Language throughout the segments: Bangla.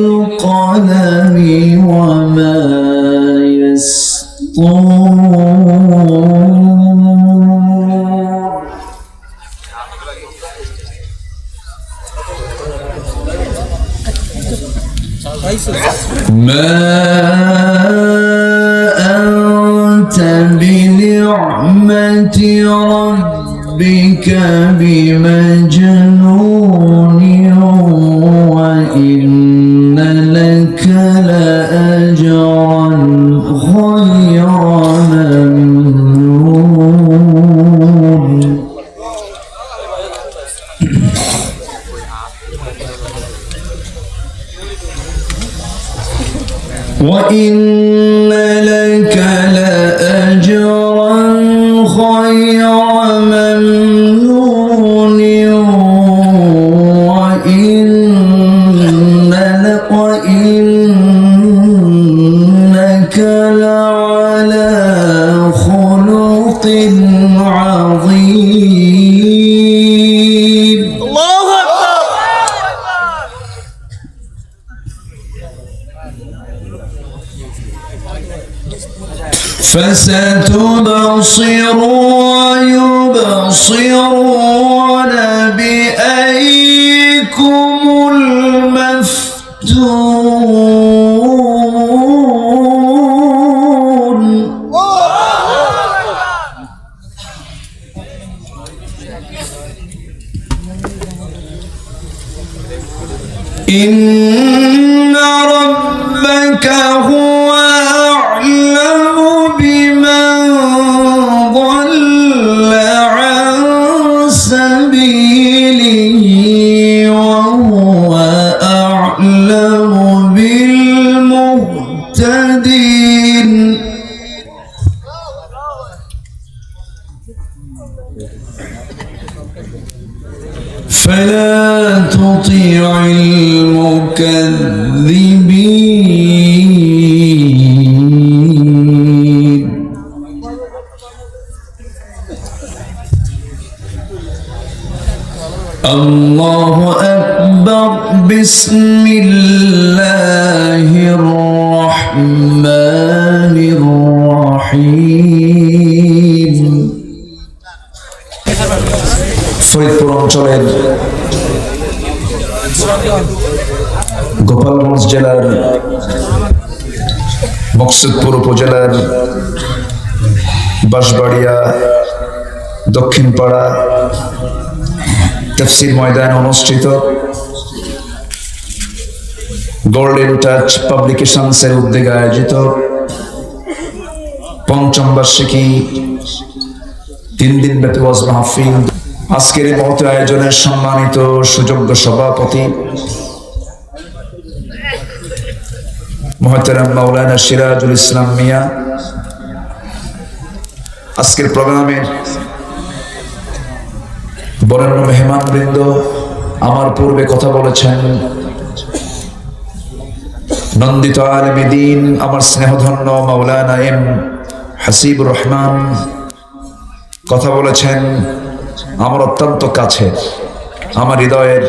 والقلم وما يسطرون ما أنت بنعمة ربك بمجنون وإن لك لأجرا غير ممنون وإن لك لأجرا غير ممنون وإنك لعلى خلق عظيم. الله أكبر. فستبصر ويبصرون بأيكم المفتون. إن ربك هو أعلم بمن ضل عن سبيله وهو أعلم بالمهتدين. فلا تطع المكذبين. الله أكبر. بسم الله الرحمن الرحيم. ফরিদপুর অঞ্চলের গোপালগঞ্জ জেলার মকসুদপুর উপজেলার বাঁশবাড়িয়া দক্ষিণপাড়া তাফসীর ময়দানে অনুষ্ঠিত গোল্ডেন টাচ পাবলিকেশনস এর উদ্যোগে আয়োজিত পঞ্চম বার্ষিকী 3 দিনব্যাপী ওয়াজ মাহফিল। আজকের এই মহৎ আয়োজনের সম্মানিত সুযোগ্য সভাপতি মুহতারাম মাওলানা সিরাজুল ইসলাম মিয়া, আজকের প্রোগ্রামের বরেণ্য মেহমানবৃন্দ, আমার পূর্বে কথা বলেছেন নন্দিত আলেমে দ্বীন আমার স্নেহধন্য মাওলানা এম হাসিবুর রহমান, কথা বলেছেন আমার অত্যন্ত কাছে, আমার হৃদয়ের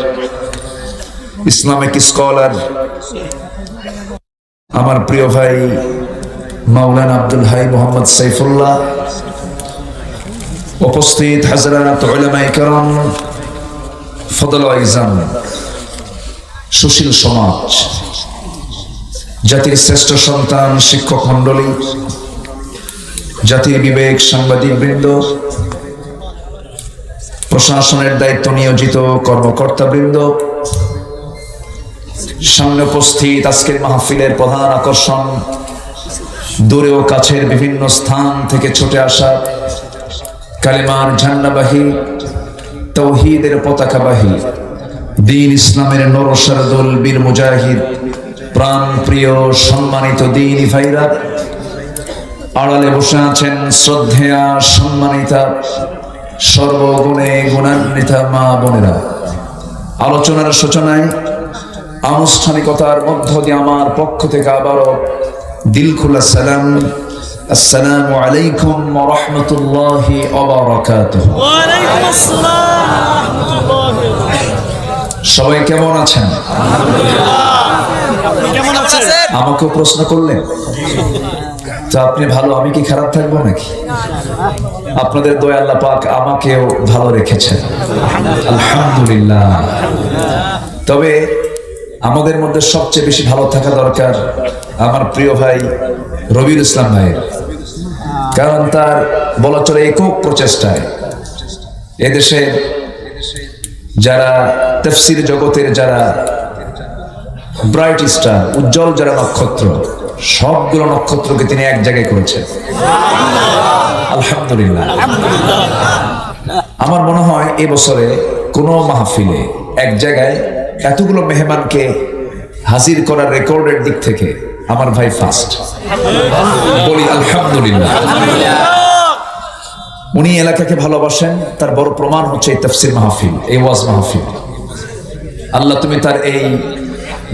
ইসলামিক স্কলার, আমার প্রিয় ভাই মাওলানা আব্দুল হাই মোহাম্মদ সাইফুল্লাহ, উপস্থিত হযরত উলামায়ে কেরাম, ফদল ও ইজাম, সুশীল সমাজ, জাতির শ্রেষ্ঠ সন্তান শিক্ষক মণ্ডলী, জাতির বিবেক সাংবাদিক বৃন্দ, প্রশাসনের দায়িত্ব নিয়োজিত কর্মকর্তা বৃন্দ, সামনে উপস্থিত আজকের মাহফিলের প্রধান আকর্ষণ, দূরে ও কাছের বিভিন্ন স্থান থেকে ছুটে আসা কালেমার ঝান্ডাবাহী, তাওহীদের পতাকাবাহী, দ্বীন ইসলামের নরসারদুল বীর মুজাহিদ, প্রাণ প্রিয় সম্মানিত দ্বীনি ভাইরা, আড়ালে বসে আছেন শ্রদ্ধেয়া সম্মানিতা সর্বগুণে গুণান্বিতা মা বোনেরা, আলোচনার সূচনায় আনুষ্ঠানিকতার মধ্য দিয়ে আমার পক্ষ থেকে আবারও দিল খোলা সালাম, আসসালামু আলাইকুম ওয়া রাহমাতুল্লাহি ওয়া বারাকাতুহু। ওয়া আলাইকুম আসসালাম। সবাই কেমন আছেন? আমাকেও প্রশ্ন করলেন তো আপনি ভালো, আমি কি খারাপ থাকবো নাকি? আপনাদের দয়া আল্লাহ পাক আমাকেও ভালো রেখেছেন, আলহামদুলিল্লাহ। তবে আমাদের মধ্যে সবচেয়ে বেশি ভালো থাকা দরকার আমার প্রিয় ভাই রবিউল ইসলাম ভাইয়ের, কারণ তার বলা চলে একক প্রচেষ্টায় এদেশে যারা তাফসীর জগতের যারা ব্রাইট স্টার, উজ্জ্বল যারা নক্ষত্র, সবগুলো নক্ষত্রকে তিনি এক জায়গায় করেছেন, আলহামদুলিল্লাহ। আমার মনে হয় এবছরে কোনো মাহফিলে এক জায়গায় এতগুলো মেহমানকে হাজির করার রেকর্ডের দিক থেকে আমার ভাই ফার্স্ট, বলি আলহামদুলিল্লাহ। উনি এলাকাকে ভালোবাসেন, তার বড় প্রমাণ হচ্ছে এই তাফসীর মাহফিল, এই ওয়াজ মাহফিল। আল্লাহ তুমি তার এই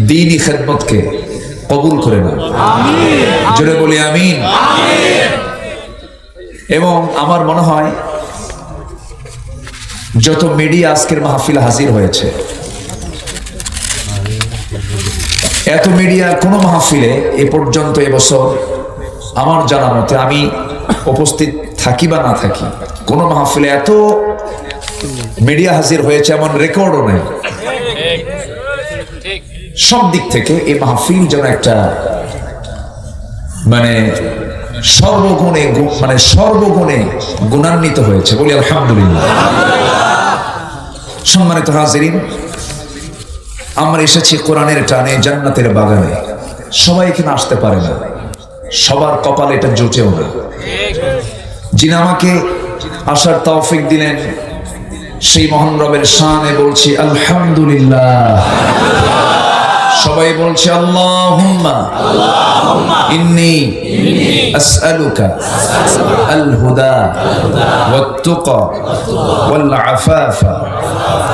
দ্বীনি খেদমতকে কবুল করে নাও, জোরে বলি আমিন। এবং আমার মনে হয় যত মিডিয়া আজকের মাহফিলে হাজির হয়েছে, এত মিডিয়া কোনো মাহফিলে এ পর্যন্ত এবছর আমার জানা মতে, আমি উপস্থিত থাকি বা না থাকি, কোন মাহফিলে এত মিডিয়া হাজির হয়েছে এমন রেকর্ডও নেই। সব দিক থেকে এই মাহফিল যেন একটা সর্বগুণে গুণান্বিত হয়েছে, বলি আলহামদুলিল্লাহ। সম্মানিত হাজিরিন, আমরা এসেছি কোরআনের টানে, জান্নাতের বাগানে। সবাই এখানে আসতে পারে না, সবার কপালে এটা জুটেও না। যিনি আমাকে আসার তৌফিক দিলেন সেই মহান রবের শানে বলছি আলহামদুলিল্লাহ। সবাই বলছে আল্লাহুম্মা ইন্নী আসআলুকা আল হুদা ওয়াত তুকা ওয়াল আফাফা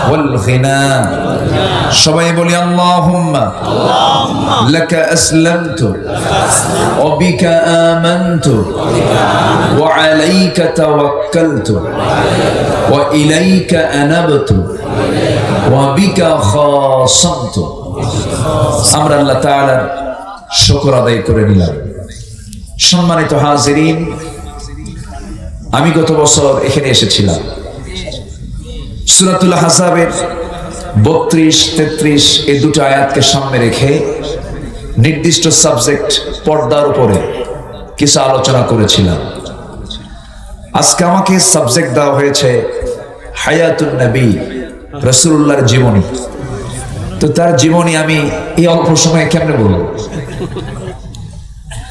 ওয়াল গিনা। সবাই বলি আল্লাহুম্মা লাকা আসলামতু ওয়া বিকা আমানতু ওয়া আলাইকা তাওয়াক্কালতু ওয়া ইলাইকা আনাবতু ওয়া বিকা খাসামতু। আমরা আল্লাহ তাআলার শুকর আদায় করে নিলাম। সম্মানিত হাজিরিন, আমি গত বছর এখানে এসেছিলাম। সূরাতুল আহজাবের 32-33 এই দুটো আয়াতকে সামনে রেখে নির্দিষ্ট সাবজেক্ট পর্দার উপরে কিছু আলোচনা করেছিলাম। আজকে আমাকে সাবজেক্ট দেওয়া হয়েছে হায়াতুন নবী, রাসূলুল্লাহর জীবনী। তো তার জীবনী আমি এই অল্প সময়ে কেমনে বলবো?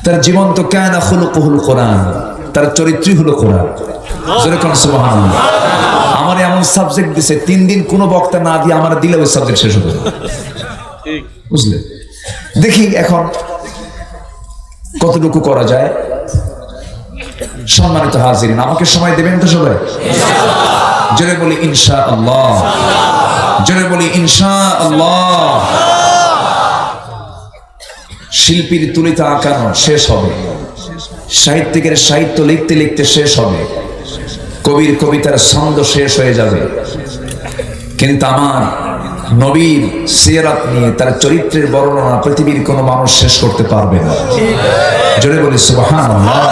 তার জীবন তো কানা খুলুকুহুল কোরআন, তার চরিত্রই হলো কোরআন। যেরকম সুবহানাল্লাহ। আমার এমন সাবজেক্ট দিছে 3 দিন কোনো বক্তা না দিয়ে আমার দিলে ওই সাবজেক্ট শেষ হবে, বুঝলে? দেখি এখন কতটুকু করা যায়। সম্মানিত হাজিরিন, আমাকে সময় দেবেন তো সবাই? জোরে বলি ইনশাআল্লাহ, জোরে বলি ইনশাআল্লাহ। শিল্পীর তুলিতে আঁকানো শেষ হবে, সাহিত্যিকের সাহিত্য লিখতে লিখতে শেষ হবে, কবির কবিতার ছন্দ শেষ হয়ে যাবে, কিন্তু আমার নবীর সিরাত নিয়ে, তার চরিত্রের বর্ণনা পৃথিবীর কোনো মানুষ শেষ করতে পারবে না। জোরে বলি সুবহানাল্লাহ।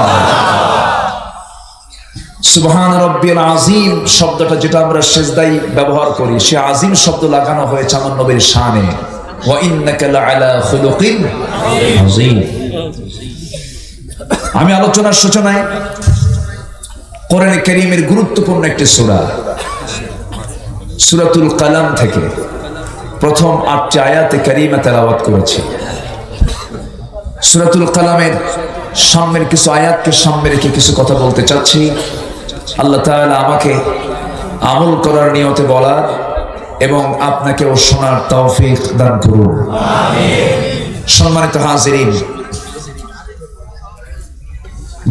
সুবহান রাব্বিল আযীম শব্দটা যেটা আমরা সিজদায় ব্যবহার করি, সে আযীম শব্দ লাগানো হয়েছে আমার নবীর শানে। ওয়া ইন্নাকা লাআলা খুলুকিন আযীম। আমি আলোচনার সূচনায় কোরআনে কারীমের গুরুত্বপূর্ণ একটি সূরা, সূরাতুল কালাম থেকে প্রথম 8টি আয়াতে কারীমা তেলাওয়াত করেছি। সূরাতুল কালামের সামনের কিছু আয়াতকে সামনে রেখে কিছু কথা বলতে চাচ্ছি। আল্লাহ তাআলা আমাকে আমল করার নিয়তে বলার এবং আপনাকেও শোনার তৌফিক দান করুন, আমিন। সম্মানিত হাজিরিন,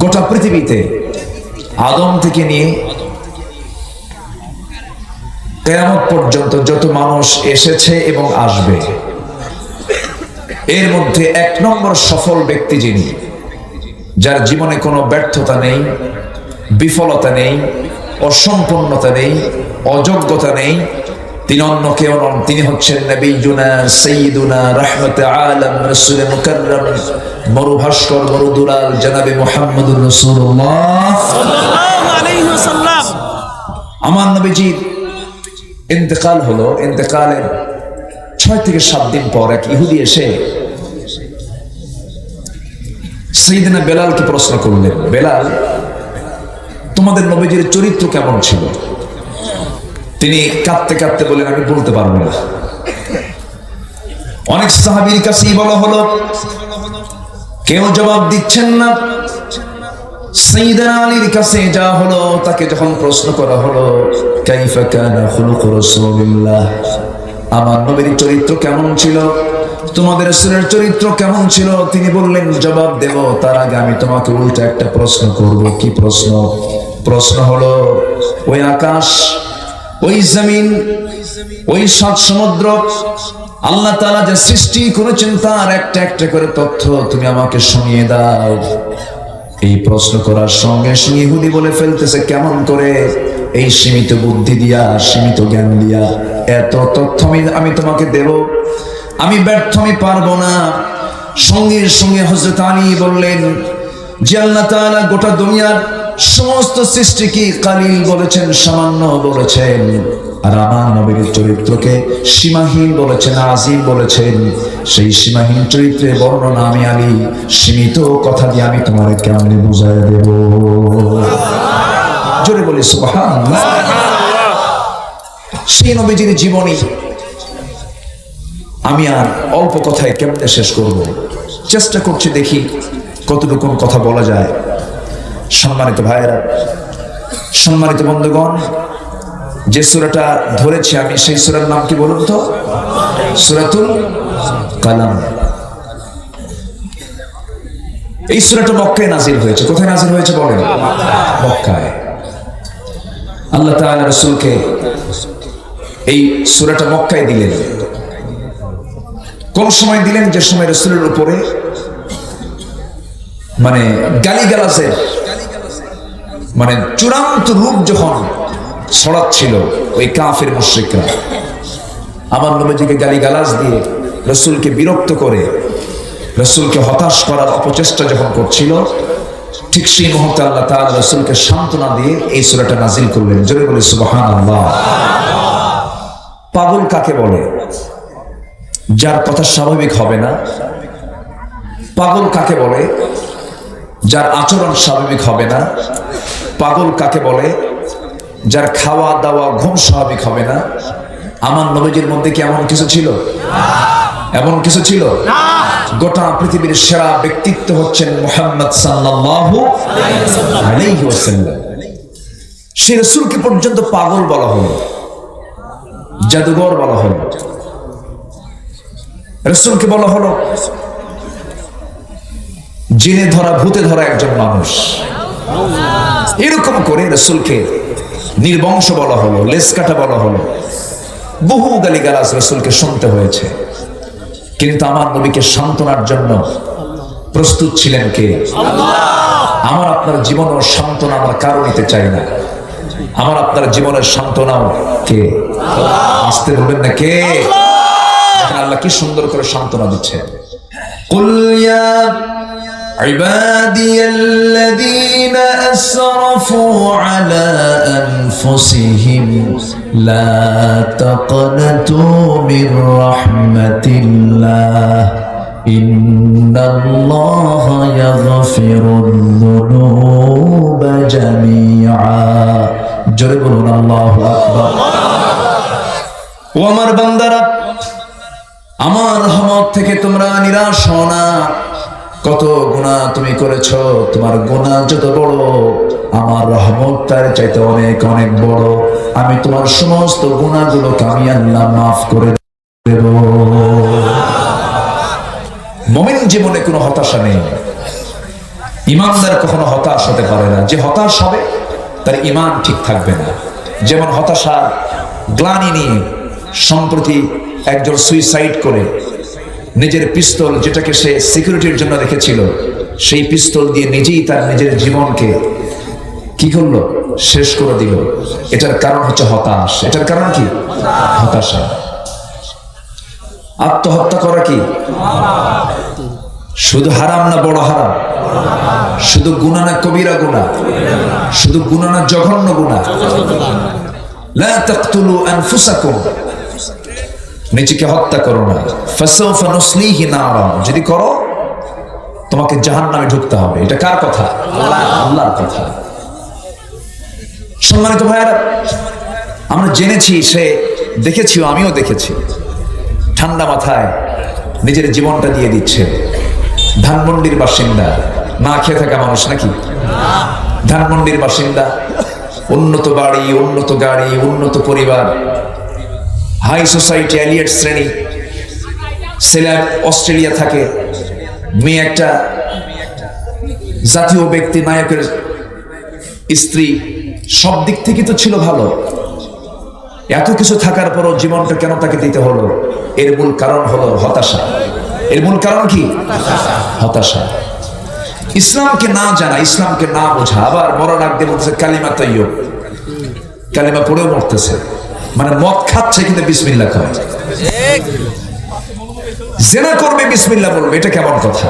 গোটা পৃথিবীতে আদম থেকে নিয়ে কিয়ামত পর্যন্ত যত মানুষ এসেছে এবং আসবে, এর মধ্যে 1 নম্বর সফল ব্যক্তি যিনি, যার জীবনে কোনো ব্যর্থতা নেই, বিফলতা নেই, অসম্পূর্ণতা নেই, অযোগ্যতা নেই, তিনি অন্য কেউ নন, তিনি হচ্ছেন নবিয়ুনা সাইয়্যিদুনা রাহমাতে আলাম রাসূল মুকাররম মরুভাস্কর মরুদুলাল জনাবে মুহাম্মদুর রাসূলুল্লাহ সাল্লাল্লাহু আলাইহি ওয়াসাল্লাম। আমার নবীজির ইন্তেকাল হলো। ইন্তেকালের 6 থেকে 7 দিন পর এক ইহুদি এসে সাইয়েদনা বেলালকে প্রশ্ন করলেন, বেলাল, তোমাদের নবীজির চরিত্র কেমন ছিল? তিনি কাঁদতে কাঁদতে বলেন, আমি বলতে পারবো না। অনেক সাহাবীর কাছেই বলা হলো, কেউ জবাব দিচ্ছেন না। সাইয়েদনা আলীর কাছে যাওয়া হলো, তাকে যখন প্রশ্ন করা হলো, কাইফা কানা খুলুকু রাসূলিল্লাহ, আমার নবীর চরিত্র কেমন ছিল, তোমাদের রাসূলের চরিত্র কেমন ছিল, তিনি বললেন, জবাব দেব তার আগে আমি তোমাকে উল্টা একটা প্রশ্ন করব। কি প্রশ্ন? প্রশ্ন হলো, ওই আকাশ, ওই জমিন, ওই 7 সমুদ্র আল্লাহ তাআলা যে সৃষ্টি করেছেন তার একটা একটা করে তথ্য তুমি আমাকে শুনিয়ে দাও। এই প্রশ্ন করার সঙ্গে সঙ্গে ইহুদি বলে ফেলতেছে, কেমন করে? এই সীমিত বুদ্ধি দিয়া, সীমিত জ্ঞান দিয়া এত তথ্য আমি তোমাকে দেব? আমি ব্যর্থ, আমি পারবো না। সঙ্গে সঙ্গে হযরত আলী বললেন যে আল্লাহ তাআলা গোটা দুনিয়ার সমস্ত সৃষ্টিকে কালিল বলেছেন, সামান্য বলেছেন, আর আমার নবীর চরিত্রকে সীমাহীন বলেছেন, আজিম বলেছেন। সেই সীমাহীন চরিত্রের বর্ণনা আমি আলী সীমিত কথা দিয়ে আমি তোমার কেমনে বুঝায় দেব? জোরে বলি সুবহানাল্লাহ। সেই নবীজির জীবনী আমি আর অল্প কথায় কেমনে শেষ করব, চেষ্টা করছি, দেখি কতটুকু কথা বলা যায়। সম্মানিত ভাইয়েরা, সম্মানিত বন্ধুগণ, যে সূরাটা ধরেছি আমি, সেই সূরার নাম কি বলুন তো? সূরাতুল কালাম। এই সূরাটা মক্কায় নাজিল হয়েছে। কোথায় নাজিল হয়েছে বলেন? মক্কায়। আল্লাহ তাআলা রাসূলকে এই সূরাটা মক্কায় দিলেন। কোন সময় দিলেন? যে সময় রাসূলের উপরে মানে গালিগালাজের মানে চূড়ান্ত রূপ যখন ছড়াচ্ছিল ওই কাফের মুশরিকরা, আমার নবীজিকে গালিগালাজ দিয়ে রাসূলকে বিরক্ত করে রাসূলকে হতাশ করার অপচেষ্টা যখন করছিল, ঠিক সেই মুহূর্তে আল্লাহ তাআলা রাসূলকে সান্ত্বনা দিয়ে এই সূরাটা নাজিল করলেন। জোরে বলে সুবহানাল্লাহ। পাগল কাকে বলে? যার কথা স্বাভাবিক হবে না। পাগল কাকে বলে? যার আচরণ স্বাভাবিক হবে না। পাগল কাকে বলে? যার খাওয়া দাওয়া ঘুম স্বাভাবিক হবে না। আমার নবীজির মধ্যে কি এমন কিছু ছিল? এমন কিছু ছিল না। গোটা পৃথিবীর সেরা ব্যক্তিত্ব হচ্ছেন মুহাম্মদ সাল্লাল্লাহু আলাইহি ওয়াসাল্লাম। সেই রাসূলকে পর্যন্ত পাগল বলা হলো, জাদুঘর বলা হলো। রাসূলকে বলা হলো জিনে ধরা, ভূতে ধরা একজন মানুষ। এরকম করে রাসূলকে নির্বংশ বলা হলো, লেজ কাটা বলা হলো, বহু গালিগালাজ রাসূলকে শুনতে হয়েছে। কিন্তু আমার নবীকে সান্ত্বনার জন্য প্রস্তুত ছিলেন কে? আল্লাহ। আমার আপনার জীবনের সান্ত্বনা আমরা কারো নিতে চাই না। আমার আপনার জীবনের সান্ত্বনাও কে? আল্লাহ। আসতে বলবেন না কে? আল্লাহ কি সুন্দর করে সান্ত্বনা দিচ্ছে। কুল ইয়া عبادي الذين أسرفوا على أنفسهم لا تقنطوا من رحمة الله إن الله يغفر الذنوب جميعا جرب الله أكبر وامر بندرا আমার রহমত থেকে তোমরা নিরাশ হও না। কত গুনাহ তুমি করেছো, তোমার গুনাহ যত বড় আমার রহমত তার চাইতে অনেক অনেক বড়। আমি তোমার সমস্ত গুনাহগুলোকে আমি আল্লাহ মাফ করে দেব। মুমিন জীবনে কোনো হতাশা নেই। ঈমানদার কখনো হতাশ হতে পারে না। যে হতাশ হবে তার ঈমান ঠিক থাকবে না। যেমন হতাশার গ্লানি নিয়ে সম্প্রতি একজন সুইসাইড করে নিজের পিস্তল, যেটাকে সে সিকিউরিটির জন্য রেখেছিল, সেই পিস্তল দিয়ে নিজেই তার নিজের জীবনকে কি করলো? শেষ করে দিল, এটার কারণ হচ্ছে হতাশ। এটার কারণ কি? হতাশা। আত্মহত্যা করা কি শুধু হারাম না বড় হারাম? শুধু গুনাহ না কবিরা গুনাহ? শুধু গুনাহ না জঘন্য গুনাহ? লা তাকতুলু আনফুসাকুম, নিজেকে হত্যা করো না। ফাসাউফা নুসলিহি নারা, যদি করো তোমাকে জাহান্নামে ঢুকতে হবে। এটা কার কথা? আল্লাহর কথা। সম্মানিত ভাইয়েরা, আমরা জেনেছি, সে দেখেছি, আমিও দেখেছি, ঠান্ডা মাথায় নিজের জীবনটা দিয়ে দিচ্ছে। ধানমন্ডির বাসিন্দা, না খেয়ে থাকা মানুষ নাকি? ধানমন্ডির বাসিন্দা, উন্নত বাড়ি, উন্নত গাড়ি, উন্নত পরিবার, হাই সোসাইটি, এলিয়েট শ্রেণী। ছেলে অস্ট্রেলিয়া থাকে, মেয়ে একটা জাতীয় ব্যক্তি, নায়কের স্ত্রী। সব দিক থেকে তো ছিল ভালো। এত কিছু থাকার পরও জীবনটা কেন তাকে দিতে হলো? এর মূল কারণ হলো হতাশা। এর মূল কারণ কি? হতাশা। ইসলামকে না জানা, ইসলামকে না বোঝা, আবার মরার আগ দিয়ে বলতেছে কালিমা তাইয়্যিব, কালিমা পড়েও মরতেছে। মানে মদ খাচ্ছে কিন্তু বিসমিল্লাহ খায়, জিনা করবে বিসমিল্লাহ বলবে, এটা কেমন কথা?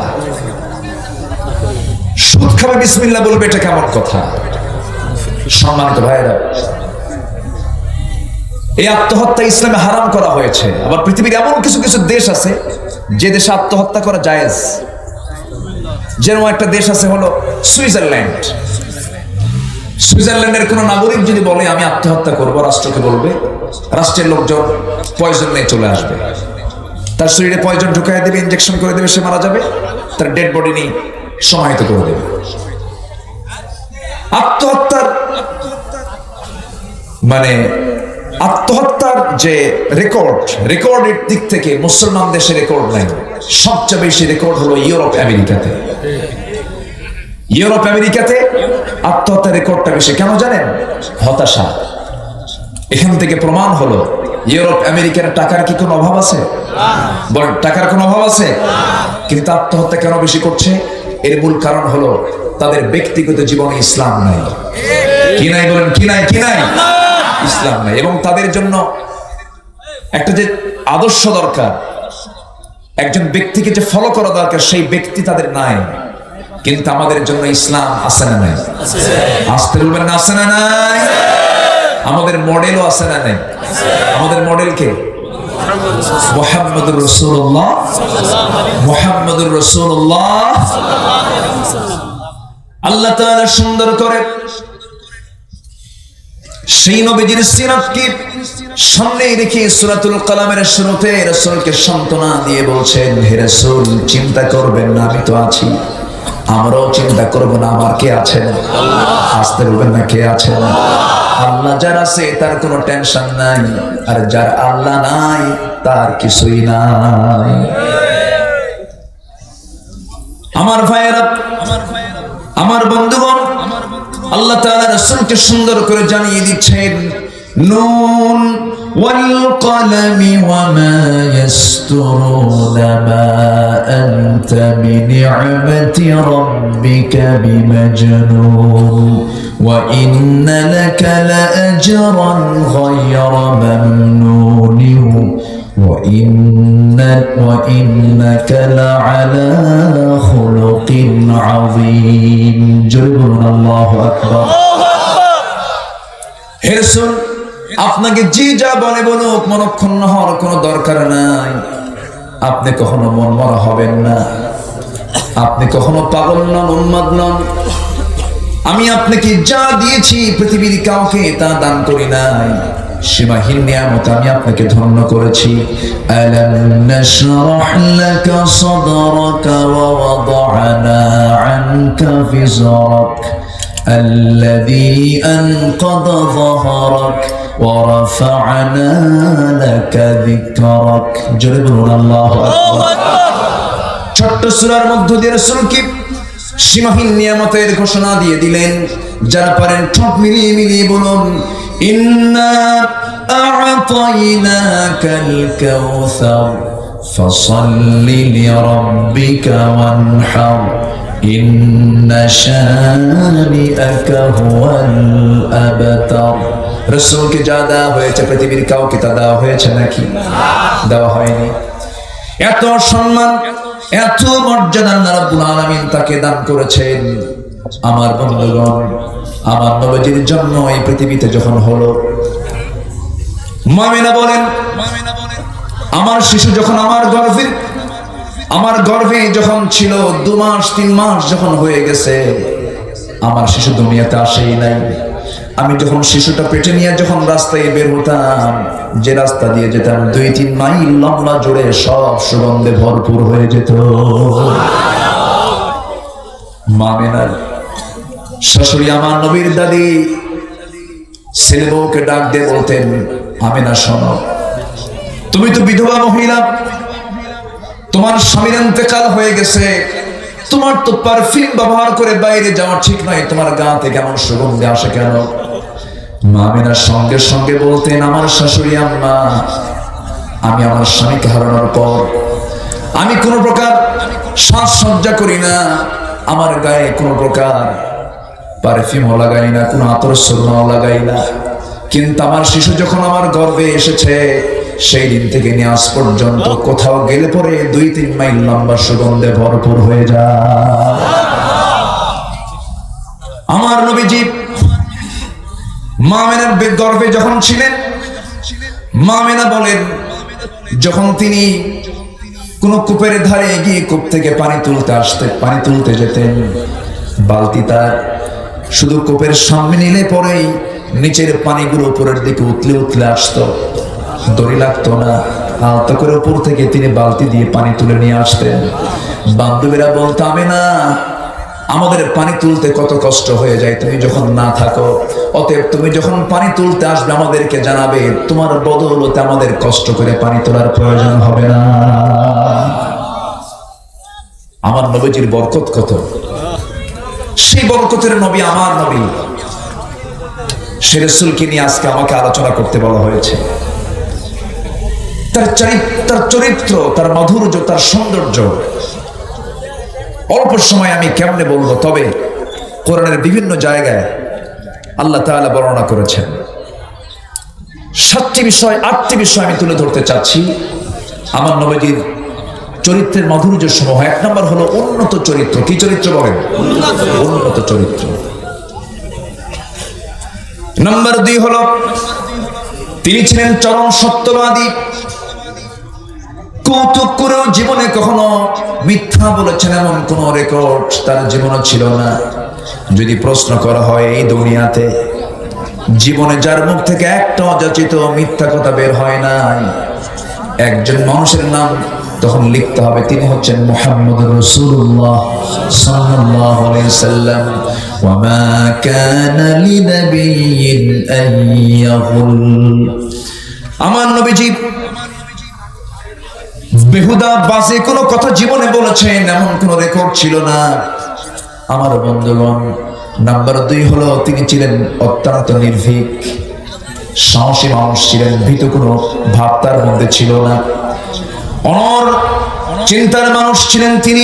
সুদ খাবে বিসমিল্লাহ বলবে, এটা কেমন কথা? সম্মানিত ভাইয়েরা, এই আত্মহত্যা ইসলামে হারাম করা হয়েছে। আবার পৃথিবীর এমন কিছু কিছু দেশ আছে যে দেশে আত্মহত্যা করা জায়েজ। যেরকম একটা দেশ আছে হলো সুইজারল্যান্ড। সুইজারল্যান্ডের কোন নাগরিক যদি বলে আমি আত্মহত্যা করব, রাষ্ট্রকে বলবে, রাষ্ট্রের লোকজন পয়জন নিয়ে চলে আসবে, তার শরীরে পয়জন ঢুকাই দেবে, ইনজেকশন করে দেবে, সে মারা যাবে, তার ডেড বডি নিয়ে সমাহিত করে দেবে। আত্মহত্যার মানে আত্মহত্যার যে রেকর্ডের দিক থেকে মুসলমান দেশে রেকর্ড নাই। সবচেয়ে বেশি রেকর্ড হলো ইউরোপ আমেরিকাতে। ইউরোপ আমেরিকাতে আত্মহত্যার রেকর্ডটা বেশি। কেন জানেন? হতাশা। এখান থেকে প্রমাণ হলো ইউরোপ আমেরিকার টাকার কি কোনো অভাব আছে? বলেন, টাকার কোনো অভাব আছে? কিন্তু আত্মহত্যা কেন বেশি করছে? এর মূল কারণ হলো তাদের ব্যক্তিগত জীবনে ইসলাম নাই। কি নাই? বলেন, কি নাই? কি নাই? ইসলাম নাই। এবং তাদের জন্য একটা যে আদর্শ দরকার, একজন ব্যক্তিকে যে ফলো করা দরকার, সেই ব্যক্তি তাদের নাই। কিন্তু আমাদের জন্য ইসলাম আছে না নাই? আসতে বলবেন না, আছে না নাই? আমাদের মডেলও আছে না নাই? আমাদের মডেল কে? মুহাম্মদুর রাসূলুল্লাহ। মুহাম্মদুর রাসূলুল্লাহ। আল্লাহ তাআলা সুন্দর করে সেই নবীজির সিরাতকে সামনে রেখে সূরাতুল কালামের শুরুতে রাসূলকে সান্ত্বনা দিয়ে বলছেন, হে রাসূল, চিন্তা করবেন না, আমি তো আছি। আমরাও চিন্তা করব না, আমার কে আছেন? আসতে বলবেন না, কে আছেন? আল্লাহ যার আছে তার কোনো টেনশন নাই, আর যার আল্লাহ নাই তার কিছুই নাই। আমার ভাইয়েরা, আমার বন্ধুগণ, আল্লাহ তাআলা রাসূলকে সুন্দর করে জানিয়ে দিচ্ছেন, নুন ওয়াল কলমি ওয়া মা ইয়াসতুরুনা মা আনতা বিনি'মাতি রাব্বিকা বিমাজনুন ওয়া ইন্না লাকা লাআজরান গায়রা মামনুন وإنك لعلى خلق عظيم جل الله أكبر। হে রাসূল, আপনাকে যে যা বলে বলুক, মনক্ষুণ্ণ হওয়ার কোনো দরকার নাই। আপনি কখনো মন মরা হবেন না, আপনি কখনো পাগল নন, উন্মাদ নন। আমি আপনাকে যা দিয়েছি পৃথিবীর কাউকে তা দান করি নাই। সীমাহীন নিয়ামত আমি আপনাকে ধন্য করেছি। আলাম নাশরাহ লাকা সাদরাকা ওয়া ওয়াদা'না আনকা ফিজরাক আল্লাযী আনকাযা যাহরাক ওয়া রাফা'না লাকা যিকরাক। জোরে বলুন আল্লাহু আকবার। ছোট্ট সূরার মধ্য দিয়ে রাসূলকে সীমাহীন নিয়ামতের ঘোষণা দিয়ে দিলেন। যারা পারেন ঠোঁট মিলিয়ে মিলিয়ে বলুন, ইন্না আ'তাইনাকাল কাউসার ফাসাল্লি লিরাব্বিকা ওয়ানহার ইন্না শানিআকা হুয়াল আবতার। রাসূলকে যা দেওয়া হয়েছে পৃথিবীর কাউকে তা দেওয়া হয়েছে নাকি? দেওয়া হয়নি। এত সম্মান, এত মর্যাদা আল্লাহ রাব্বুল আলামিন তাকে দান করেছেন। আমার বন্ধুগণ, আমার নবীজির জন্ম এই পৃথিবীতে যখন হলো, মামিনা বলেন, আমার শিশু যখন আমার গর্ভে যখন ছিল 2 মাস 3 মাস যখন হয়ে গেছে, আমার শিশু দুনিয়াতে আসেই নাই। আমি যখন শিশুটা পেটে নিয়ে যখন রাস্তায় বের হতাম, যে রাস্তা দিয়ে যেতাম 2-3 মাইল লম্বা জুড়ে সব সুগন্ধে ভরপুর হয়ে যেত। মামিনার শাশুড়ি আমার নবীর দাদি ছেলে বউকে ডাক দিয়ে বলতেন, আমিনা শোনো, তুমি তো বিধবা মহিলা, তোমার স্বামীর ইন্তেকাল হয়ে গেছে, তোমার তো পারফিউম ব্যবহার করে বাইরে যাওয়া ঠিক নয়, তোমার গা থেকে কেমন সুগন্ধি আসে কেন? মামিনার সঙ্গে সঙ্গে বলতেন, আমার শাশুড়ি আম্মা, আমি আমার স্বামীকে হারানোর পর আমি কোন প্রকার সাজসজ্জা করি না, আমার গায়ে কোন প্রকার পারফিউমও লাগাই না, কোনো আতর সুরমাও লাগাই না। কিন্তু আমার শিশু যখন আমার গর্ভে এসেছে, সেই দিন থেকে নিয়ে আজ পর্যন্ত কোথাও গেলে পরে 2-3 মাইল লম্বা সুগন্ধে ভরপুর হয়ে যায়। আমার নবীজি মামিনার গর্ভে যখন ছিলেন, মামিনা বলেন, যখন তিনি কোন কূপের ধারে গিয়ে কূপ থেকে পানি তুলতে যেতেন, বালতি তার শুধু কূপের সামনে নিলে পরেই নিচের পানিগুলো উপরের দিকে উতলে আসতো, দড়ি লাগতো না, আলতো করে উপর থেকে তিনি বালতি দিয়ে পানি তুলে নিয়ে আসতেন। বান্ধবীরা বলতো, আমিনা, আমাদের পানি তুলতে কত কষ্ট হয়ে যায় তুমি যখন না থাকো, অতএব তুমি যখন পানি তুলতে আসবে আমাদেরকে জানাবে, তোমার বদৌলতে আমাদের কষ্ট করে পানি তোলার প্রয়োজন হবে না। আমার নবীজির বরকত কত, সেই বরকতের নবী আমার নবী, সে রাসূলকে নিয়ে আজকে আমাকে আলোচনা করতে বলা হয়েছে। তার চরিত্র, তার মাধুর্য, তার সৌন্দর্য অল্প সময় আমি কেমনে বলবো, তবে কোরআনের বিভিন্ন জায়গায় আল্লাহ তাআলা বর্ণনা করেছেন। 7টি বিষয় 8টি বিষয় আমি তুলে ধরতে চাচ্ছি আমার নবীজির চরিত্রের মাধুর্য সমূহ। 1 নম্বর হলো উন্নত চরিত্র। কি চরিত্র বলেন? উন্নত চরিত্র। নাম্বার 2 হলো তিনি ছিলেন চরম সত্যবাদী। কৌতুক করেও জীবনে কখনো মিথ্যা বলেছেন এমন কোন রেকর্ড তার জীবনে ছিল না। যদি প্রশ্ন করা হয় এই দুনিয়াতে জীবনে যার মুখ থেকে একটা অযাচিত মিথ্যা কথা বের হয় নাই, একজন মানুষের নাম তখন লিখতে হবে, তিনি হচ্ছেন মুহাম্মদুর রাসূলুল্লাহ সাল্লাল্লাহু আলাইহি সাল্লাম। ওয়া মা কানা লিনাবিয়্যিন আন ইয়াগুল। আমার নবীজি বেহুদা বাজে কোনো কথা জীবনে বলেছেন এমন কোনো রেকর্ড ছিল না। আমার বন্ধুগণ, নাম্বার 2 হলো তিনি ছিলেন অত্যন্ত নির্ভীক, সাহসী মানুষ ছিলেন, ভীত কোনো ভাব তার মধ্যে ছিল না, অনর চিন্তার মানুষ ছিলেন তিনি।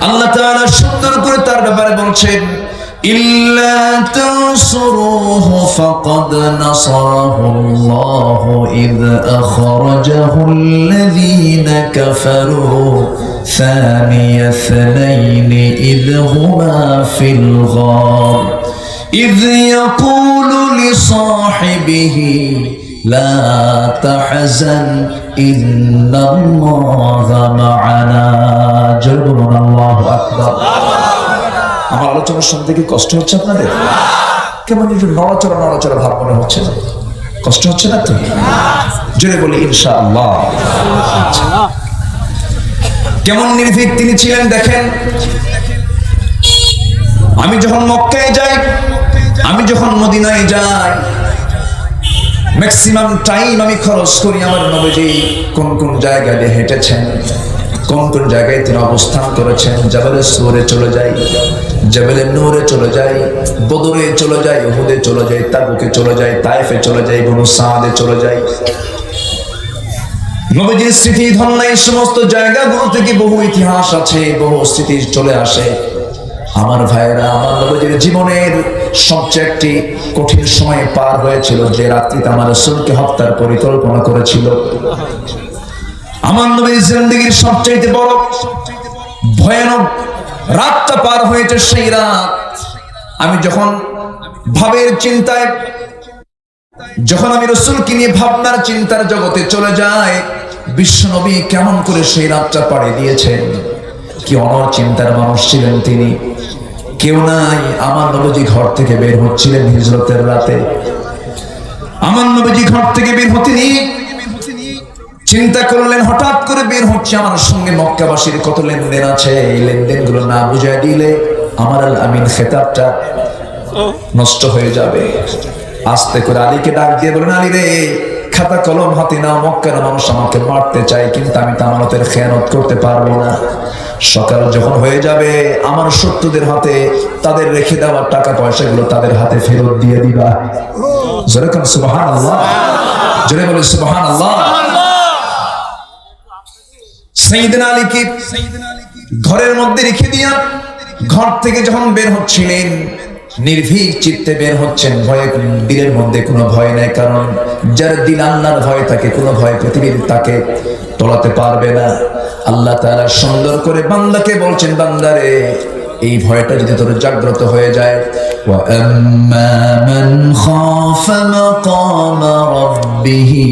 আল্লাহ তাআলা সুন্দর করে তার ব্যাপারে বলছেন, ইল্লা তানসুরুহু ফাকাদ নাসারাহুল্লাহু ইয আখরাজাহুল্লাযীনা কাফারু সানিয়া ইসনাইনি ইয হুমা ফিল গার ইয ইয়াকুলু লিসাহিবিহি লা তাহজান ইন্নাল্লাহা মা'ানা। জোরে আল্লাহু আকবার। আমার আলোচনা শুনতে কি কষ্ট হচ্ছে আপনাদের? কেমন একটু নড়াচড়া ভাব মনে হচ্ছে না? কষ্ট হচ্ছে না তো? জোরে বলি ইনশাআল্লাহ। কেমন নির্ভীক তিনি ছিলেন দেখেন। আমি যখন মক্কায় যাই, আমি যখন মদিনায় যাই, ম্যাক্সিমাম টাইম আমি খরচ করি আমার নবীজি কোন কোন জায়গায় হেঁটেছেন, কোন কোন জায়গায় তিনি অবস্থান করেছেন। জাবালে সুরে চলে যাই, জাবালে নূরে চলে যাই, বদরে চলে যাই, উহুদে চলে যাই, তাবুকে চলে যাই, তায়েফে চলে যাই, বনু সাদে চলে যাই। নবীজির স্মৃতি ধন্য এই সমস্ত জায়গাগুলো থেকে বহু ইতিহাস আছে, বহু স্মৃতি চলে আসে। আমার ভাইয়েরা, আমার নবীর জীবনের সবচেয়ে একটি কঠিন সময় পার হয়েছিল, যে রাত্রিতে আমার রাসূলকে হত্যার পরিকল্পনা করেছিল। আমার নবীর জিন্দেগীর সবচেয়ে বড় ভয়ানক রাতটা পার হয়েছে। সেই রাত আমি যখন ভাবের চিন্তায়, যখন আমি রাসূলকে নিয়ে ভাবনার চিন্তার জগতে চলে যাই, বিশ্ব নবী কেমন করে সেই রাতটা পাড়ি দিয়েছেন, কি অনর চিন্তার মানুষ ছিলেন তিনি। কেউ নাই, আমার নবীজি ঘর থেকে বের হচ্ছিলেন হিজরতের রাতে। আমার নবীজি ঘর থেকে বের হতেনি, চিন্তা করলেন হঠাৎ করে বের হচ্ছে, আমার সঙ্গে মক্কাবাসীর কত লেনদেন আছে, এই লেনদেন গুলো না বুঝাই দিলে আমার আল আমিন খেতাবটা নষ্ট হয়ে যাবে। আস্তে করে আলীকে ডাক দিয়ে বলেন, আলী রে, খাতা কলম হাতে নাও, মক্কার মানুষ আমাকে মারতে চায়, কিন্তু আমি তামানতের খেয়ানত করতে পারবো না। সকাল যখন হয়ে যাবে, আমার শত্রুদের হাতে তাদের রেখে দেওয়ার টাকা পয়সাগুলো তাদের হাতে ফেরত দিয়ে দিবা। জোরে কোন সুবহানাল্লাহ, জোরে বলে সুবহানাল্লাহ। সাইয়েদনা আলীকে ঘরের মধ্যে রেখে দিয়া ঘর থেকে যখন বের হচ্ছিলেন, নির্ভীক চিত্তে বের হচ্ছেন, ভয়ে, দিলের মধ্যে কোনো ভয় নাই, কারণ যার দিল আল্লাহর ভয় থাকে, কোনো ভয় পৃথিবীর তাকে টলাতে পারবে না। আল্লাহ তাআলা সুন্দর করে বান্দাকে বলছেন, বান্দারে, এই ভয়টা যদি তোর জাগ্রত হয়ে যায়, ওয়া আম্মা মান খাফা মাকামা রাব্বিহি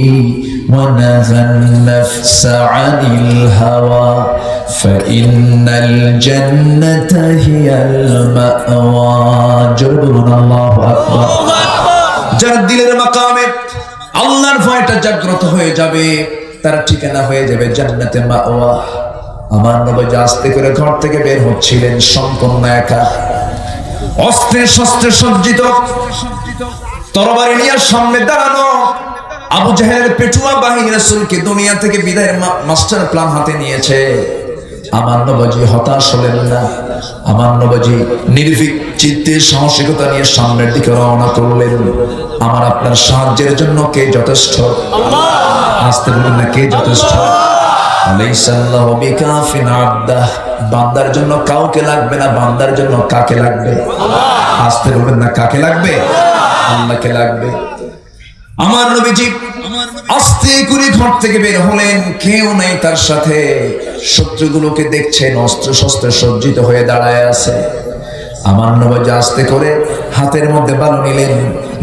ওয়া নাহান নাফসা আনিল হাওয়া ফাইন্নাল জান্নাতা হিয়াল মাওয়া। জোরে বলুন আল্লাহু আকবার। যার দিলের মাকামে আল্লাহর ভয়টা জাগ্রত হয়ে যাবে, তার ঠিকানা হয়ে যাবে জান্নাতে মাওয়া। আমার নবী আস্তে করে ঘর থেকে বের হচ্ছিলেন, সম্পূর্ণ একা, অস্ত্রে শস্ত্রে সজ্জিত, তরবারি নিয়ে সামনে দাঁড়ানো। আবু জাহেলের পেটুয়া বাহিনী রাসূলকে দুনিয়া থেকে বিদায়ের মাস্টার প্ল্যান হাতে নিয়েছে। আমার নবী হতাশ হলেন না, আমার নবী নির্ভীক চিত্তে সাহসিকতা নিয়ে সামনের দিকে রওনা করলেন। আমার আপনার সাহায্যের জন্য কে যথেষ্ট? আল্লাহ। আসতে বলুন না, কে যথেষ্ট? আলাইসাল্লাহু বিকাফিন আবদাহ। বান্দার জন্য কাউকে লাগবে না, বান্দার জন্য কাকে লাগবে? আল্লাহ। আসতে বলবেন না, কাকে লাগবে? আল্লাহকে লাগবে। আমার নবীজি আস্তে করে ঘর থেকে বের হলেন, কেউ নাই তার সাথে। শত্রুগুলোকে দেখছেন অস্ত্র শস্ত্রে সজ্জিত হয়ে দাঁড়ায় আছে। আমার নবী আস্তে করে হাতের মধ্যে বালু নিলেন,